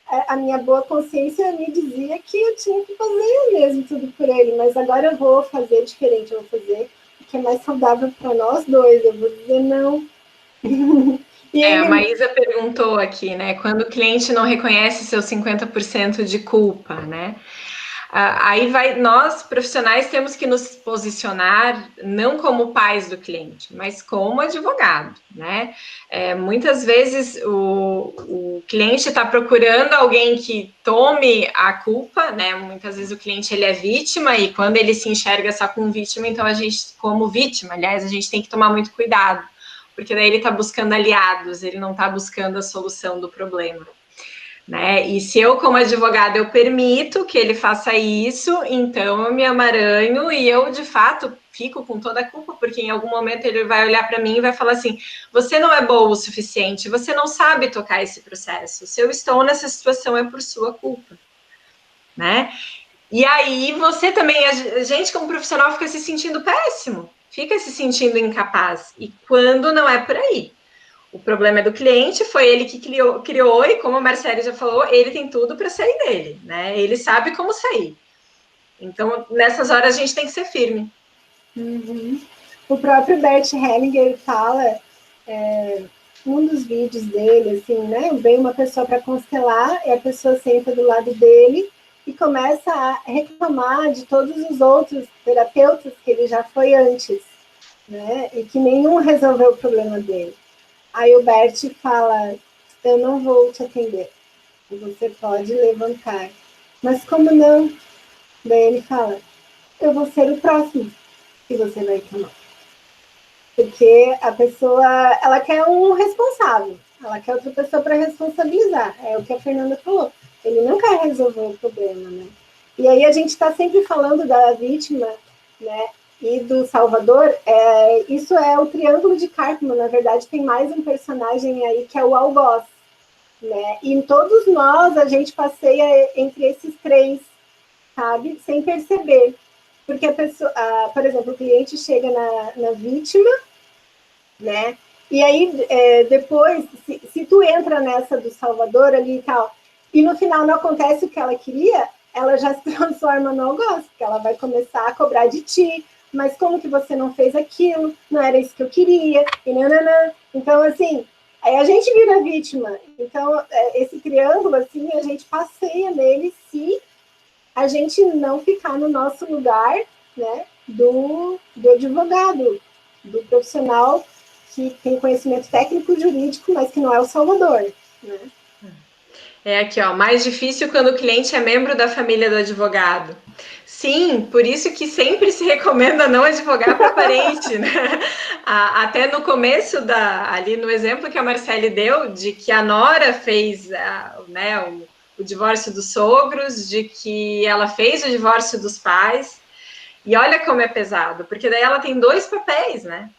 a minha boa consciência me dizia que eu tinha que fazer mesmo tudo por ele, mas agora eu vou fazer diferente, eu vou fazer o que é mais saudável para nós dois, eu vou dizer não. A Maísa perguntou aqui, né? Quando o cliente não reconhece seus 50% de culpa, né? Aí nós profissionais temos que nos posicionar não como pais do cliente, mas como advogado, né? Muitas vezes o cliente está procurando alguém que tome a culpa, né? Muitas vezes o cliente ele é vítima e quando ele se enxerga só como vítima, então a gente, como vítima, aliás, a gente tem que tomar muito cuidado, porque daí ele está buscando aliados, ele não está buscando a solução do problema. Né? E se eu, como advogada, eu permito que ele faça isso, então eu me amaranho e eu, de fato, fico com toda a culpa, porque em algum momento ele vai olhar para mim e vai falar assim: você não é boa o suficiente, você não sabe tocar esse processo. Se eu estou nessa situação é por sua culpa, né? E aí você também, a gente como profissional fica se sentindo péssimo, fica se sentindo incapaz. E quando não é por aí. O problema é do cliente, foi ele que criou e como a Marcele já falou, ele tem tudo para sair dele, né? Ele sabe como sair. Então, nessas horas, a gente tem que ser firme. Uhum. O próprio Bert Hellinger fala, um dos vídeos dele, assim, né? Vem uma pessoa para constelar e a pessoa senta do lado dele e começa a reclamar de todos os outros terapeutas que ele já foi antes, né? E que nenhum resolveu o problema dele. Aí o Bert fala: eu não vou te atender, você pode levantar. Mas como não? Daí ele fala: eu vou ser o próximo que você vai chamar. Porque a pessoa, ela quer um responsável, ela quer outra pessoa para responsabilizar. É o que a Fernanda falou. Ele não quer resolver o problema, né? E aí a gente está sempre falando da vítima, né? E do Salvador, isso é o triângulo de Karpman. Na verdade, tem mais um personagem aí que é o algoz, né? E em todos nós a gente passeia entre esses três, sabe? Sem perceber. Porque a pessoa, por exemplo, o cliente chega na vítima, né? E aí, depois, se tu entra nessa do Salvador ali e tal, e no final não acontece o que ela queria, ela já se transforma no algoz, porque ela vai começar a cobrar de ti, mas como que você não fez aquilo? Não era isso que eu queria, e nananã. Então, assim, aí a gente vira vítima. Então, esse triângulo, assim, a gente passeia nele se a gente não ficar no nosso lugar, né, do advogado, do profissional que tem conhecimento técnico jurídico, mas que não é o salvador, né? Aqui, ó, mais difícil quando o cliente é membro da família do advogado. Sim, por isso que sempre se recomenda não advogar para parente, né? Até no começo, ali no exemplo que a Marcele deu, de que a nora fez né, o divórcio dos sogros, de que ela fez o divórcio dos pais, e olha como é pesado, porque daí ela tem dois papéis, né?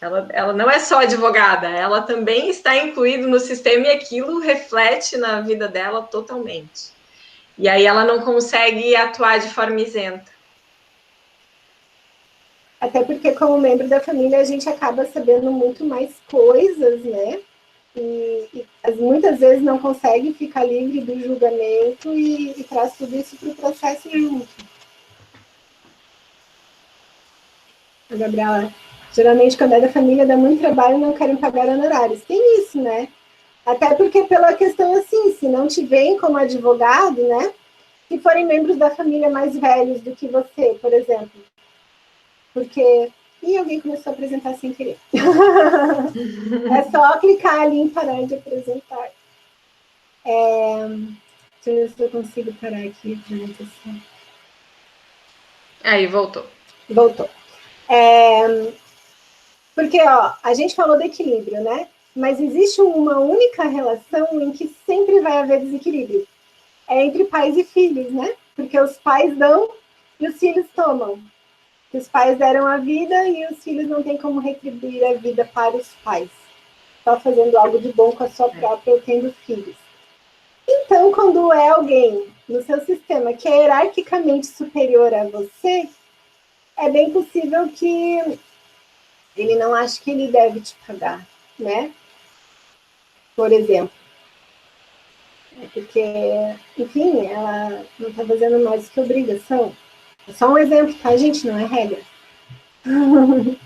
Ela não é só advogada, ela também está incluída no sistema e aquilo reflete na vida dela totalmente. E aí ela não consegue atuar de forma isenta. Até porque, como membro da família, a gente acaba sabendo muito mais coisas, né? E muitas vezes não consegue ficar livre do julgamento e traz tudo isso para o processo junto. A Gabriela, geralmente, quando é da família, dá muito trabalho e não querem pagar honorários. Tem isso, né? Até porque pela questão assim, se não te veem como advogado, né? Se forem membros da família mais velhos do que você, por exemplo. Porque... E alguém começou a apresentar sem querer. É só clicar ali em parar de apresentar. Deixa eu ver se eu consigo parar aqui a apresentação. Aí, voltou. Voltou. Porque, ó, a gente falou do equilíbrio, né? mas existe uma única relação em que sempre vai haver desequilíbrio. É entre pais e filhos, né? Porque os pais dão e os filhos tomam. Os pais deram a vida e os filhos não têm como retribuir a vida para os pais. Só fazendo algo de bom com a sua própria ou tendo filhos. Então, quando é alguém no seu sistema que é hierarquicamente superior a você, é bem possível que ele não ache que ele deve te pagar, né? Por exemplo. Porque, enfim, ela não está fazendo mais do que obrigação. É só um exemplo, tá, gente? Não é regra.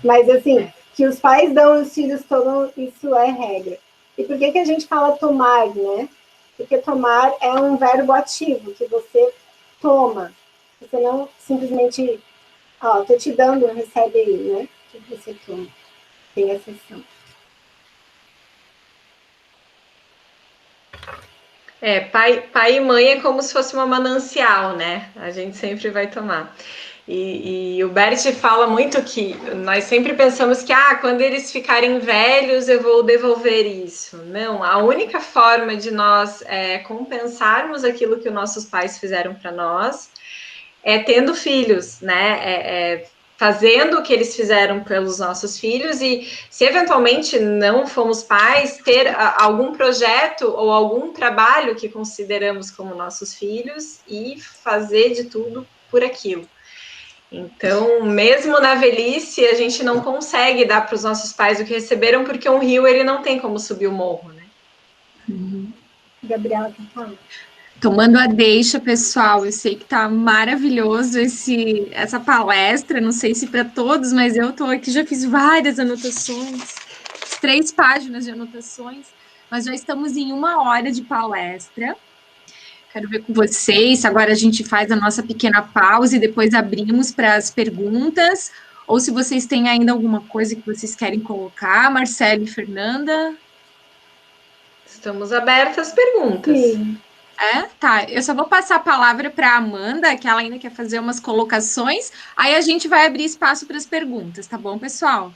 Mas, assim, que os pais dão e os filhos tomam, isso é regra. E por que a gente fala tomar, né? Porque tomar é um verbo ativo, que você toma. Você não simplesmente, ó, tô te dando, recebe aí, né? Que você toma. Tem essa ação. Pai e mãe é como se fosse uma manancial, né? A gente sempre vai tomar. E o Bert fala muito que nós sempre pensamos que quando eles ficarem velhos eu vou devolver isso. Não, a única forma de nós compensarmos aquilo que os nossos pais fizeram para nós é tendo filhos, né? Fazendo o que eles fizeram pelos nossos filhos e, se eventualmente não fomos pais, ter algum projeto ou algum trabalho que consideramos como nossos filhos e fazer de tudo por aquilo. Então, mesmo na velhice, a gente não consegue dar para os nossos pais o que receberam, porque um rio ele não tem como subir o morro, né? Gabriela, quer falar? Tomando a deixa, pessoal, eu sei que tá maravilhoso essa palestra, não sei se para todos, mas eu tô aqui, já fiz várias anotações, 3 páginas de anotações, mas já estamos em 1 hora de palestra. Quero ver com vocês, agora a gente faz a nossa pequena pausa e depois abrimos para as perguntas, ou se vocês têm ainda alguma coisa que vocês querem colocar, Marcelo e Fernanda. Estamos abertas às perguntas. Sim. Tá, eu só vou passar a palavra para a Amanda, que ela ainda quer fazer umas colocações, aí a gente vai abrir espaço para as perguntas, tá bom, pessoal?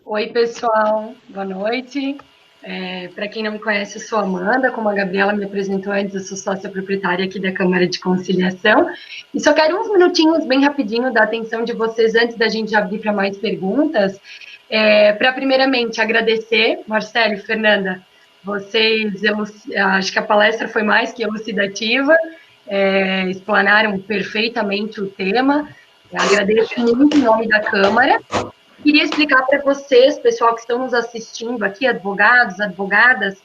Oi, pessoal, boa noite. Para quem não me conhece, eu sou Amanda, como a Gabriela me apresentou antes, eu sou sócia proprietária aqui da Câmara de Conciliação, e só quero uns minutinhos bem rapidinho da atenção de vocês antes da gente abrir para mais perguntas, para primeiramente agradecer, Marcelo e Fernanda, vocês, acho que a palestra foi mais que elucidativa, explanaram perfeitamente o tema, eu agradeço muito em nome da Câmara. Queria explicar para vocês, pessoal que estão nos assistindo aqui, advogados, advogadas,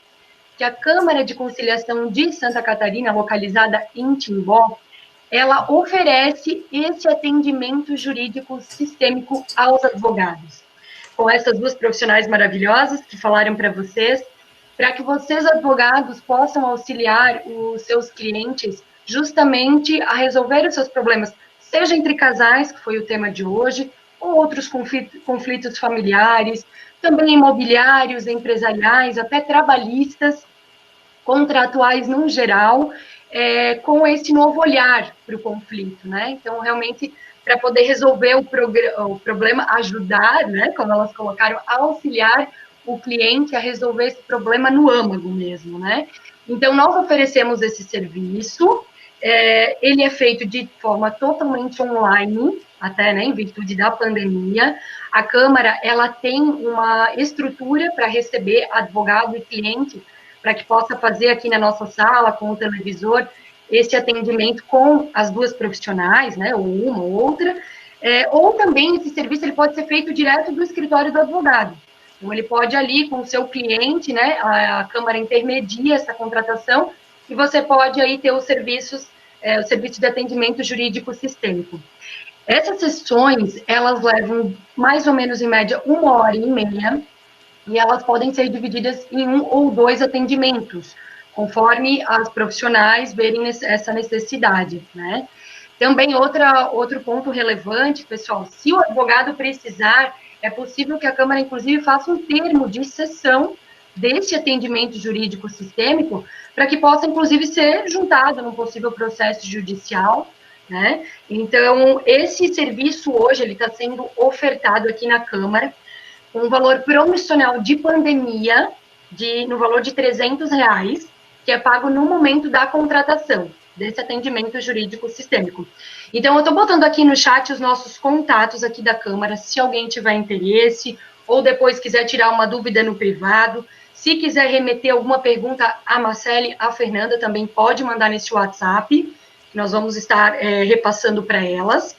que a Câmara de Conciliação de Santa Catarina, localizada em Timbó, ela oferece esse atendimento jurídico sistêmico aos advogados. Com essas 2 profissionais maravilhosas que falaram para vocês, para que vocês, advogados, possam auxiliar os seus clientes justamente a resolver os seus problemas, seja entre casais, que foi o tema de hoje, ou outros conflitos familiares, também imobiliários, empresariais, até trabalhistas, contratuais no geral, com esse novo olhar para o conflito, né? Então, realmente, para poder resolver o problema, ajudar, né, como elas colocaram, auxiliar o cliente a resolver esse problema no âmago mesmo, né? Então, nós oferecemos esse serviço, ele é feito de forma totalmente online, até, né, em virtude da pandemia. A Câmara, ela tem uma estrutura para receber advogado e cliente, para que possa fazer aqui na nossa sala, com o televisor, esse atendimento com as 2 profissionais, né, ou uma ou outra, ou também esse serviço ele pode ser feito direto do escritório do advogado. Então, ele pode ali com o seu cliente, né, a Câmara intermedia essa contratação, e você pode aí ter os serviços, o serviço de atendimento jurídico sistêmico. Essas sessões, elas levam mais ou menos, em média, 1h30, e elas podem ser divididas em 1 ou 2 atendimentos, conforme as profissionais verem essa necessidade, né? Também outro ponto relevante, pessoal, se o advogado precisar, é possível que a Câmara, inclusive, faça um termo de cessão deste atendimento jurídico sistêmico, para que possa, inclusive, ser juntado num possível processo judicial, né? Então, esse serviço hoje, ele está sendo ofertado aqui na Câmara, um valor promocional de pandemia no valor de R$ 300, que é pago no momento da contratação desse atendimento jurídico sistêmico. Então, eu estou botando aqui no chat os nossos contatos aqui da Câmara, se alguém tiver interesse, ou depois quiser tirar uma dúvida no privado. Se quiser remeter alguma pergunta à Marcele, à Fernanda, também pode mandar nesse WhatsApp, que nós vamos estar repassando para elas.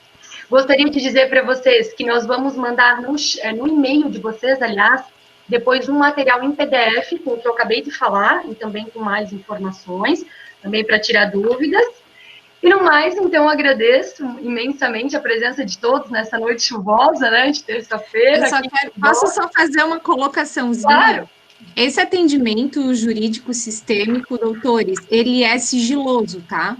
Gostaria de dizer para vocês que nós vamos mandar no e-mail de vocês, aliás, depois um material em PDF, com o que eu acabei de falar, e também com mais informações, também para tirar dúvidas. E no mais, então, agradeço imensamente a presença de todos nessa noite chuvosa, né, de terça-feira. Posso só fazer uma colocaçãozinha? Claro. Esse atendimento jurídico sistêmico, doutores, ele é sigiloso, tá?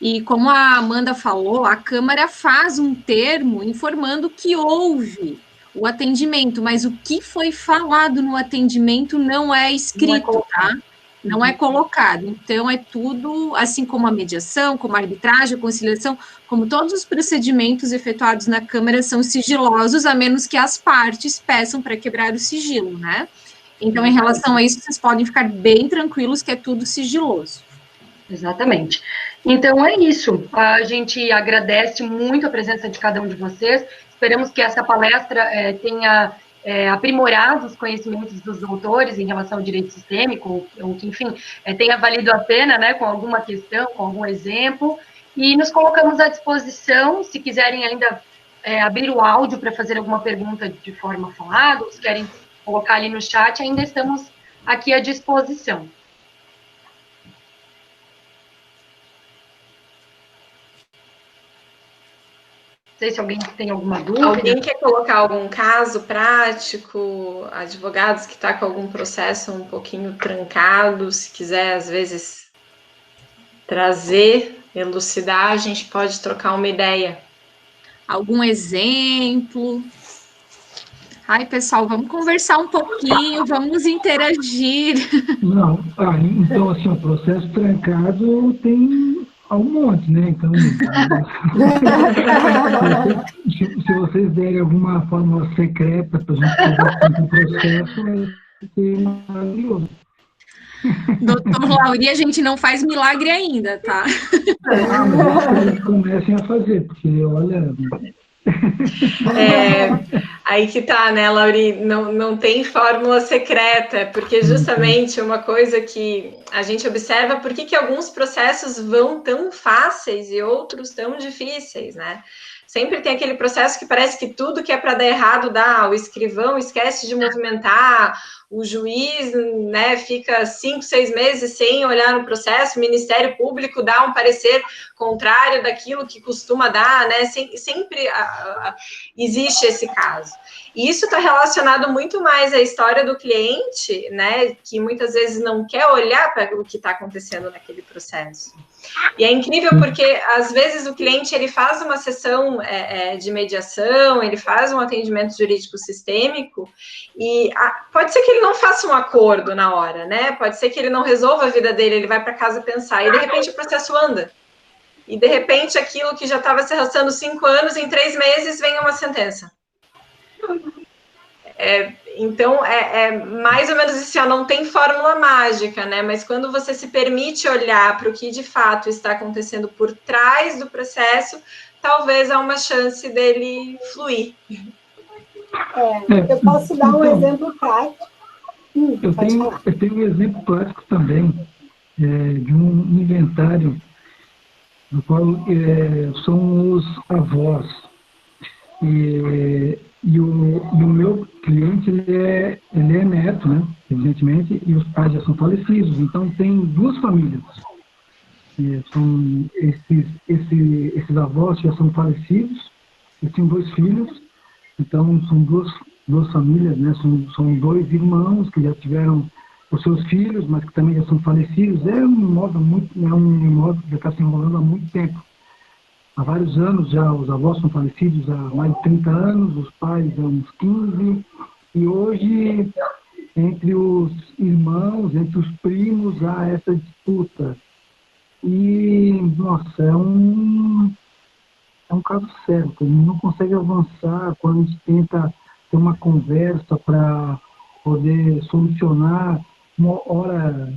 E como a Amanda falou, a Câmara faz um termo informando que houve o atendimento, mas o que foi falado no atendimento não é escrito, tá? Não é colocado. Então, é tudo, assim como a mediação, como a arbitragem, a conciliação, como todos os procedimentos efetuados na Câmara são sigilosos, a menos que as partes peçam para quebrar o sigilo, né? Então, em relação a isso, vocês podem ficar bem tranquilos que é tudo sigiloso. Exatamente. Então, é isso. A gente agradece muito a presença de cada um de vocês. Esperamos que essa palestra tenha aprimorado os conhecimentos dos doutores em relação ao direito sistêmico, ou que, enfim, tenha valido a pena, né, com alguma questão, com algum exemplo. E nos colocamos à disposição, se quiserem ainda abrir o áudio para fazer alguma pergunta de forma falada, ou se querem colocar ali no chat, ainda estamos aqui à disposição. Não sei se alguém tem alguma dúvida. Alguém quer colocar algum caso prático, advogados que está com algum processo um pouquinho trancado, se quiser, às vezes, trazer, elucidar, a gente pode trocar uma ideia. Algum exemplo? Ai, pessoal, vamos conversar um pouquinho, vamos interagir. Não, então, assim, o processo trancado tem um monte, né? Então, se vocês derem alguma fórmula secreta para a gente fazer o processo, vai ser maravilhoso. Doutor Lauri, a gente não faz milagre ainda, tá? Mas eles comecem a fazer, porque, olha... Aí que tá, né, Lauri? Não tem fórmula secreta, porque justamente uma coisa que a gente observa, por que alguns processos vão tão fáceis e outros tão difíceis, né? Sempre tem aquele processo que parece que tudo que é para dar errado dá, o escrivão esquece de movimentar, o juiz, né, fica 5, 6 meses sem olhar no processo, o Ministério Público dá um parecer contrário daquilo que costuma dar, né, sempre existe esse caso. E isso está relacionado muito mais à história do cliente, né, que muitas vezes não quer olhar para o que está acontecendo naquele processo. E é incrível porque, às vezes, o cliente ele faz uma sessão de mediação, ele faz um atendimento jurídico sistêmico, e pode ser que ele não faça um acordo na hora, né? Pode ser que ele não resolva a vida dele, ele vai para casa pensar, e de repente o processo anda. E de repente aquilo que já estava se arrastando 5 anos, em 3 meses vem uma sentença. Então, mais ou menos isso, não tem fórmula mágica, né? Mas quando você se permite olhar para o que de fato está acontecendo por trás do processo, talvez há uma chance dele fluir. Eu posso dar um exemplo prático. Eu tenho um exemplo prático também, de um inventário, no qual são os avós. E o meu cliente, ele é neto, né, evidentemente, e os pais já são falecidos, então tem 2 famílias. São esses avós já são falecidos, e têm 2 filhos, então são duas famílias, né, são 2 irmãos que já tiveram os seus filhos, mas que também já são falecidos. É um imóvel que já está se enrolando há muito tempo. Há vários anos já, os avós são falecidos há mais de 30 anos, os pais há uns 15, e hoje, entre os irmãos, entre os primos, há essa disputa. E, nossa, é um caso sério, que a gente não consegue avançar quando a gente tenta ter uma conversa para poder solucionar, uma hora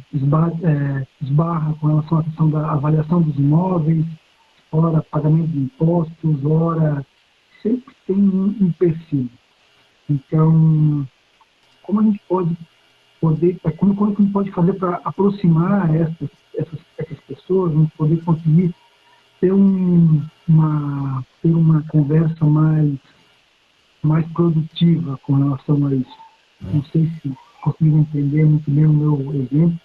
esbarra com relação à questão da avaliação dos imóveis, hora pagamento de impostos, hora sempre tem um empecilho. Então, como a gente pode como a gente pode fazer para aproximar essas pessoas, a gente poder conseguir ter ter uma conversa mais produtiva com relação a isso? Não sei se conseguiram entender muito bem o meu exemplo.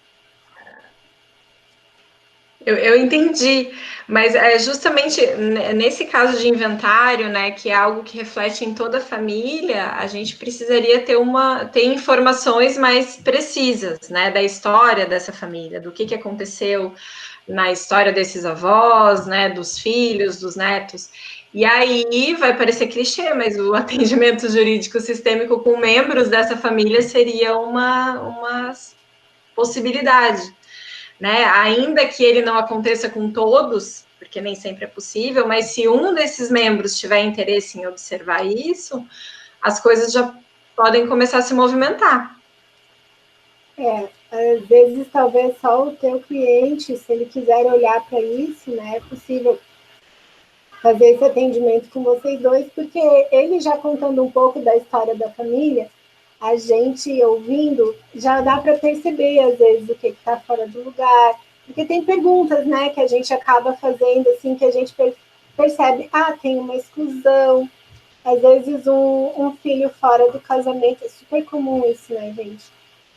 Eu entendi, mas é justamente nesse caso de inventário, né, que é algo que reflete em toda a família, a gente precisaria ter informações mais precisas, né, da história dessa família, do que aconteceu na história desses avós, né, dos filhos, dos netos. E aí vai parecer clichê, mas o atendimento jurídico sistêmico com membros dessa família seria uma possibilidade, né? Ainda que ele não aconteça com todos, porque nem sempre é possível, mas se um desses membros tiver interesse em observar isso, as coisas já podem começar a se movimentar. Às vezes talvez só o teu cliente, se ele quiser olhar para isso, né, é possível fazer esse atendimento com vocês dois, porque ele já contando um pouco da história da família, a gente ouvindo, já dá para perceber, às vezes, o que está fora do lugar, porque tem perguntas, né, que a gente acaba fazendo, assim, que a gente percebe, tem uma exclusão, às vezes um filho fora do casamento, é super comum isso, né, gente?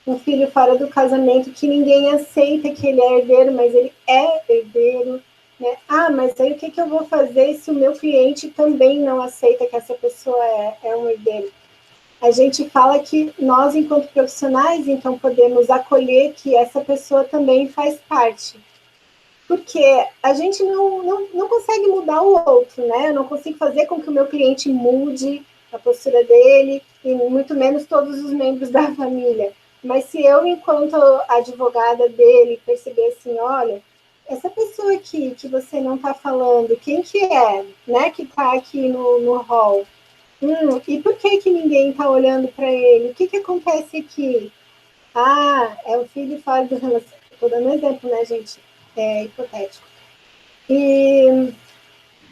Um filho fora do casamento que ninguém aceita que ele é herdeiro, mas ele é herdeiro, né? Mas aí o que eu vou fazer se o meu cliente também não aceita que essa pessoa é um herdeiro? A gente fala que nós, enquanto profissionais, então podemos acolher que essa pessoa também faz parte. Porque a gente não consegue mudar o outro, né? Eu não consigo fazer com que o meu cliente mude a postura dele, e muito menos todos os membros da família. Mas se eu, enquanto advogada dele, perceber assim, olha, essa pessoa aqui que você não está falando, quem que é, né, que está aqui no hall? E por que ninguém está olhando para ele? O que acontece aqui? É o filho fora do relacionamento. Estou dando um exemplo, né, gente? É hipotético.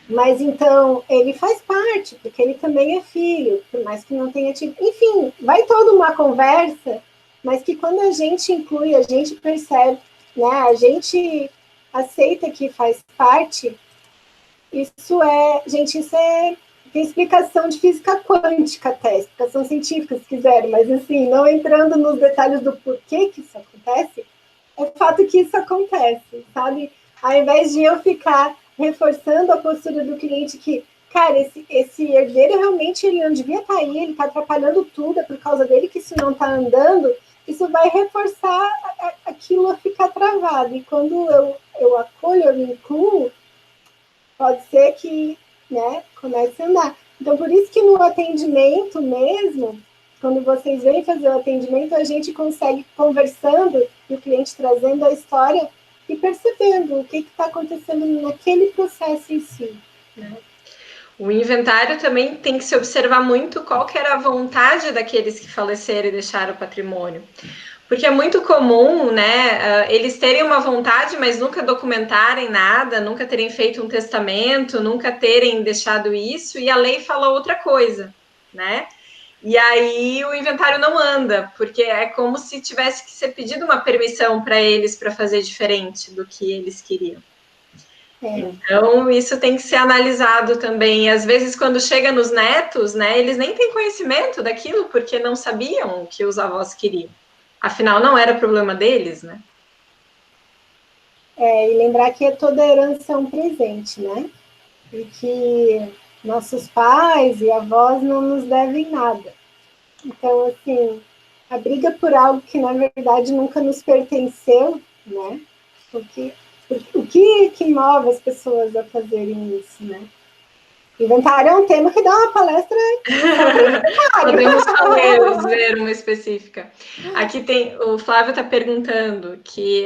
Mas então, ele faz parte, porque ele também é filho, por mais que não tenha tido. Enfim, vai toda uma conversa, mas que quando a gente inclui, a gente percebe, né, a gente aceita que faz parte, tem explicação de física quântica até, explicação científica, se quiserem, mas assim, não entrando nos detalhes do porquê que isso acontece, é fato que isso acontece, sabe? Ao invés de eu ficar reforçando a postura do cliente que, cara, esse herdeiro realmente ele não devia estar aí, ele está atrapalhando tudo, é por causa dele que isso não está andando, isso vai reforçar aquilo a ficar travado. E quando eu acolho, eu me incluo, pode ser que, né, comece a andar. Então, por isso que no atendimento mesmo, quando vocês vêm fazer o atendimento, a gente consegue conversando e o cliente trazendo a história e percebendo o que está acontecendo naquele processo em si, né? O inventário também tem que se observar muito qual que era a vontade daqueles que faleceram e deixaram o patrimônio. Porque é muito comum, né, eles terem uma vontade, mas nunca documentarem nada, nunca terem feito um testamento, nunca terem deixado isso, e a lei fala outra coisa, né? E aí o inventário não anda, porque é como se tivesse que ser pedido uma permissão para eles para fazer diferente do que eles queriam. Então, isso tem que ser analisado também. E, às vezes, quando chega nos netos, né, eles nem têm conhecimento daquilo, porque não sabiam o que os avós queriam. Afinal, não era problema deles, né? E lembrar que toda herança é um presente, né? E que nossos pais e avós não nos devem nada. Então, assim, a briga por algo que, na verdade, nunca nos pertenceu, né? O que move as pessoas a fazerem isso, né? Inventário é um tema que dá uma palestra Podemos ver uma específica. Aqui tem, o Flávio está perguntando que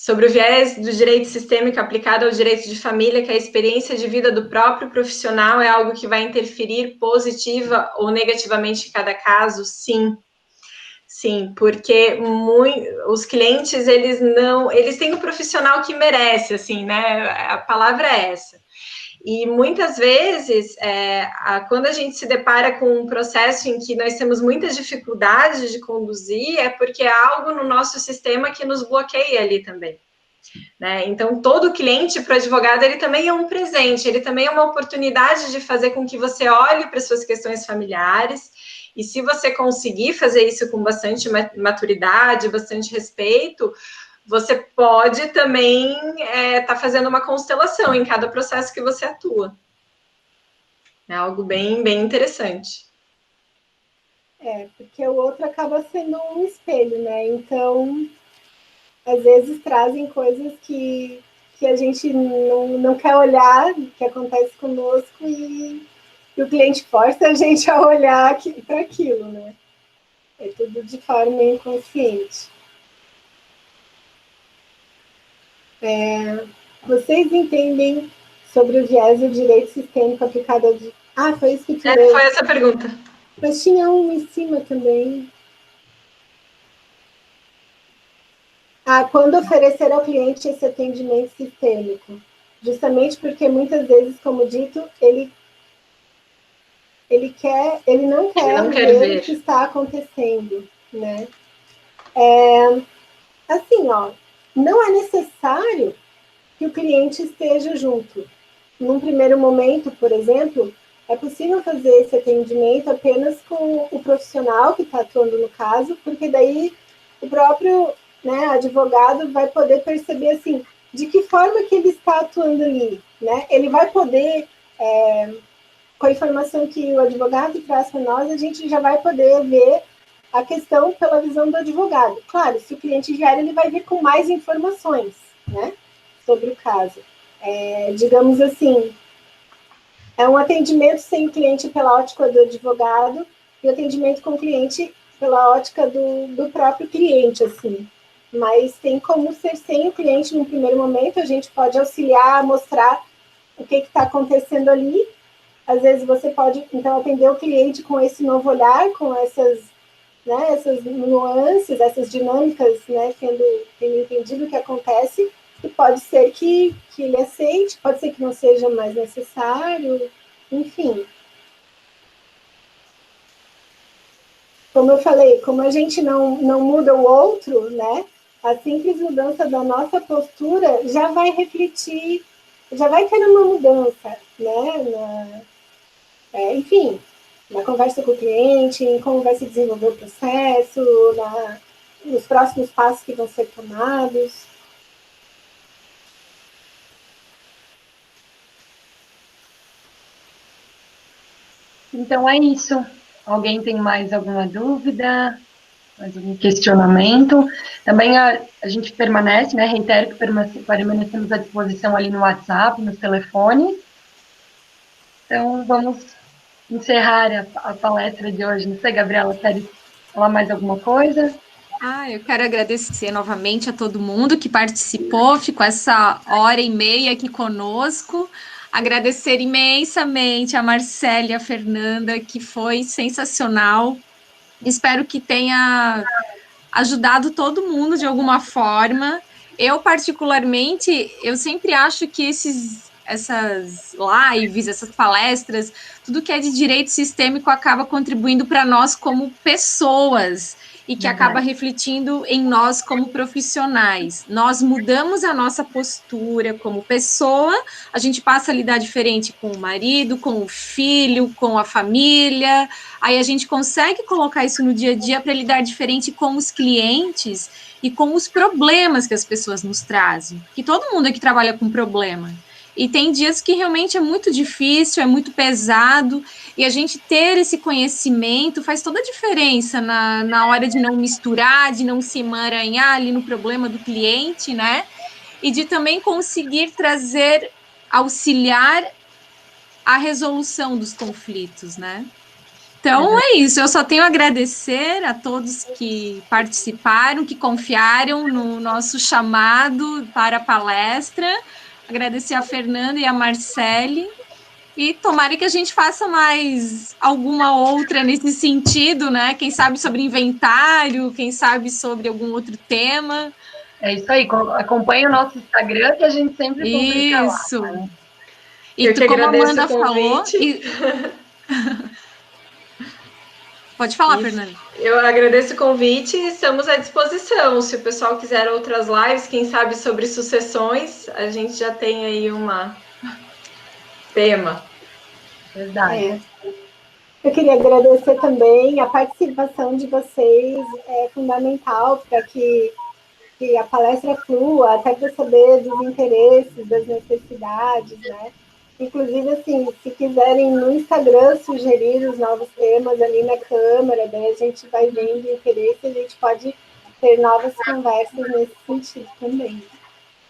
sobre o viés do direito sistêmico aplicado ao direito de família, que a experiência de vida do próprio profissional é algo que vai interferir positiva ou negativamente em cada caso? Sim. Sim, porque os clientes, eles têm o profissional que merece, assim, né? A palavra é essa. E muitas vezes, quando a gente se depara com um processo em que nós temos muitas dificuldades de conduzir, é porque há algo no nosso sistema que nos bloqueia ali também. Né? Então, todo cliente para o advogado, ele também é um presente, ele também é uma oportunidade de fazer com que você olhe para as suas questões familiares, e se você conseguir fazer isso com bastante maturidade, bastante respeito, você pode também estar fazendo uma constelação em cada processo que você atua. É algo bem, bem interessante. Porque o outro acaba sendo um espelho, né? Então, às vezes trazem coisas que a gente não quer olhar, que acontece conosco, e o cliente força a gente a olhar para aquilo, né? É tudo de forma inconsciente. Vocês entendem sobre o viés do direito sistêmico aplicado ao... Ah, foi isso que tu leu. Foi essa a pergunta. Mas tinha um em cima também. Quando oferecer ao cliente esse atendimento sistêmico? Justamente porque muitas vezes, como dito, ele não quer ver o que está acontecendo, né? Assim, não é necessário que o cliente esteja junto. Num primeiro momento, por exemplo, é possível fazer esse atendimento apenas com o profissional que está atuando no caso, porque daí o próprio, né, advogado vai poder perceber, assim, de que forma que ele está atuando ali, né? Ele vai poder, com a informação que o advogado traz para nós, a gente já vai poder ver a questão pela visão do advogado. Claro, se o cliente vier, ele vai vir com mais informações, né, sobre o caso. Digamos assim, é um atendimento sem o cliente pela ótica do advogado e o atendimento com o cliente pela ótica do próprio cliente, assim. Mas tem como ser sem o cliente num primeiro momento, a gente pode auxiliar, mostrar o que está acontecendo ali. Às vezes você pode, então, atender o cliente com esse novo olhar, com essas nuances, essas dinâmicas, né, tendo entendido o que acontece, e pode ser que ele aceite, pode ser que não seja mais necessário, enfim. Como eu falei, como a gente não muda o outro, né, a simples mudança da nossa postura já vai refletir, já vai ter uma mudança, né, enfim, na conversa com o cliente, em como vai se desenvolver o processo, nos próximos passos que vão ser tomados. Então é isso. Alguém tem mais alguma dúvida? Mais algum questionamento? Também a gente permanece, né? Reitero que permanecemos à disposição ali no WhatsApp, nos telefones. Então, vamos encerrar a palestra de hoje. Não sei, Gabriela, quer falar mais alguma coisa? Eu quero agradecer novamente a todo mundo que participou, ficou essa hora e meia aqui conosco. Agradecer imensamente a Marcela e a Fernanda, que foi sensacional. Espero que tenha ajudado todo mundo de alguma forma. Eu, particularmente, eu sempre acho que essas lives, essas palestras, tudo que é de direito sistêmico acaba contribuindo para nós como pessoas e que acaba refletindo em nós como profissionais. Nós mudamos a nossa postura como pessoa, a gente passa a lidar diferente com o marido, com o filho, com a família, aí a gente consegue colocar isso no dia a dia para lidar diferente com os clientes e com os problemas que as pessoas nos trazem. Que todo mundo aqui trabalha com problema. E tem dias que realmente é muito difícil, é muito pesado, e a gente ter esse conhecimento faz toda a diferença na hora de não misturar, de não se emaranhar ali no problema do cliente, né? E de também conseguir auxiliar a resolução dos conflitos, né? Então é isso, eu só tenho a agradecer a todos que participaram, que confiaram no nosso chamado para a palestra, agradecer a Fernanda e a Marcele, e tomara que a gente faça mais alguma outra nesse sentido, né? Quem sabe sobre inventário, quem sabe sobre algum outro tema. É isso aí, acompanhe o nosso Instagram que a gente sempre publica lá. Isso. Tá? E que como a Amanda o convite. falou... Pode falar, Isso. Fernanda. Eu agradeço o convite e estamos à disposição. Se o pessoal quiser outras lives, quem sabe sobre sucessões, a gente já tem aí uma tema. Verdade. Eu queria agradecer também a participação de vocês, é fundamental para que a palestra flua, até para saber dos interesses, das necessidades, né? Inclusive, assim, se quiserem no Instagram sugerir os novos temas ali na Câmara, daí a gente vai vendo o interesse e a gente pode ter novas conversas nesse sentido também.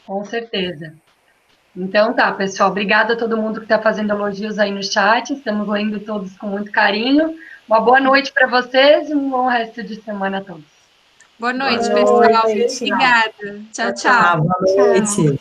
Com certeza. Então tá, pessoal, obrigada a todo mundo que está fazendo elogios aí no chat, estamos lendo todos com muito carinho. Uma boa noite para vocês e um bom resto de semana a todos. Boa noite, Boa pessoal. noite. Obrigada. Tchau, tchau. Boa noite.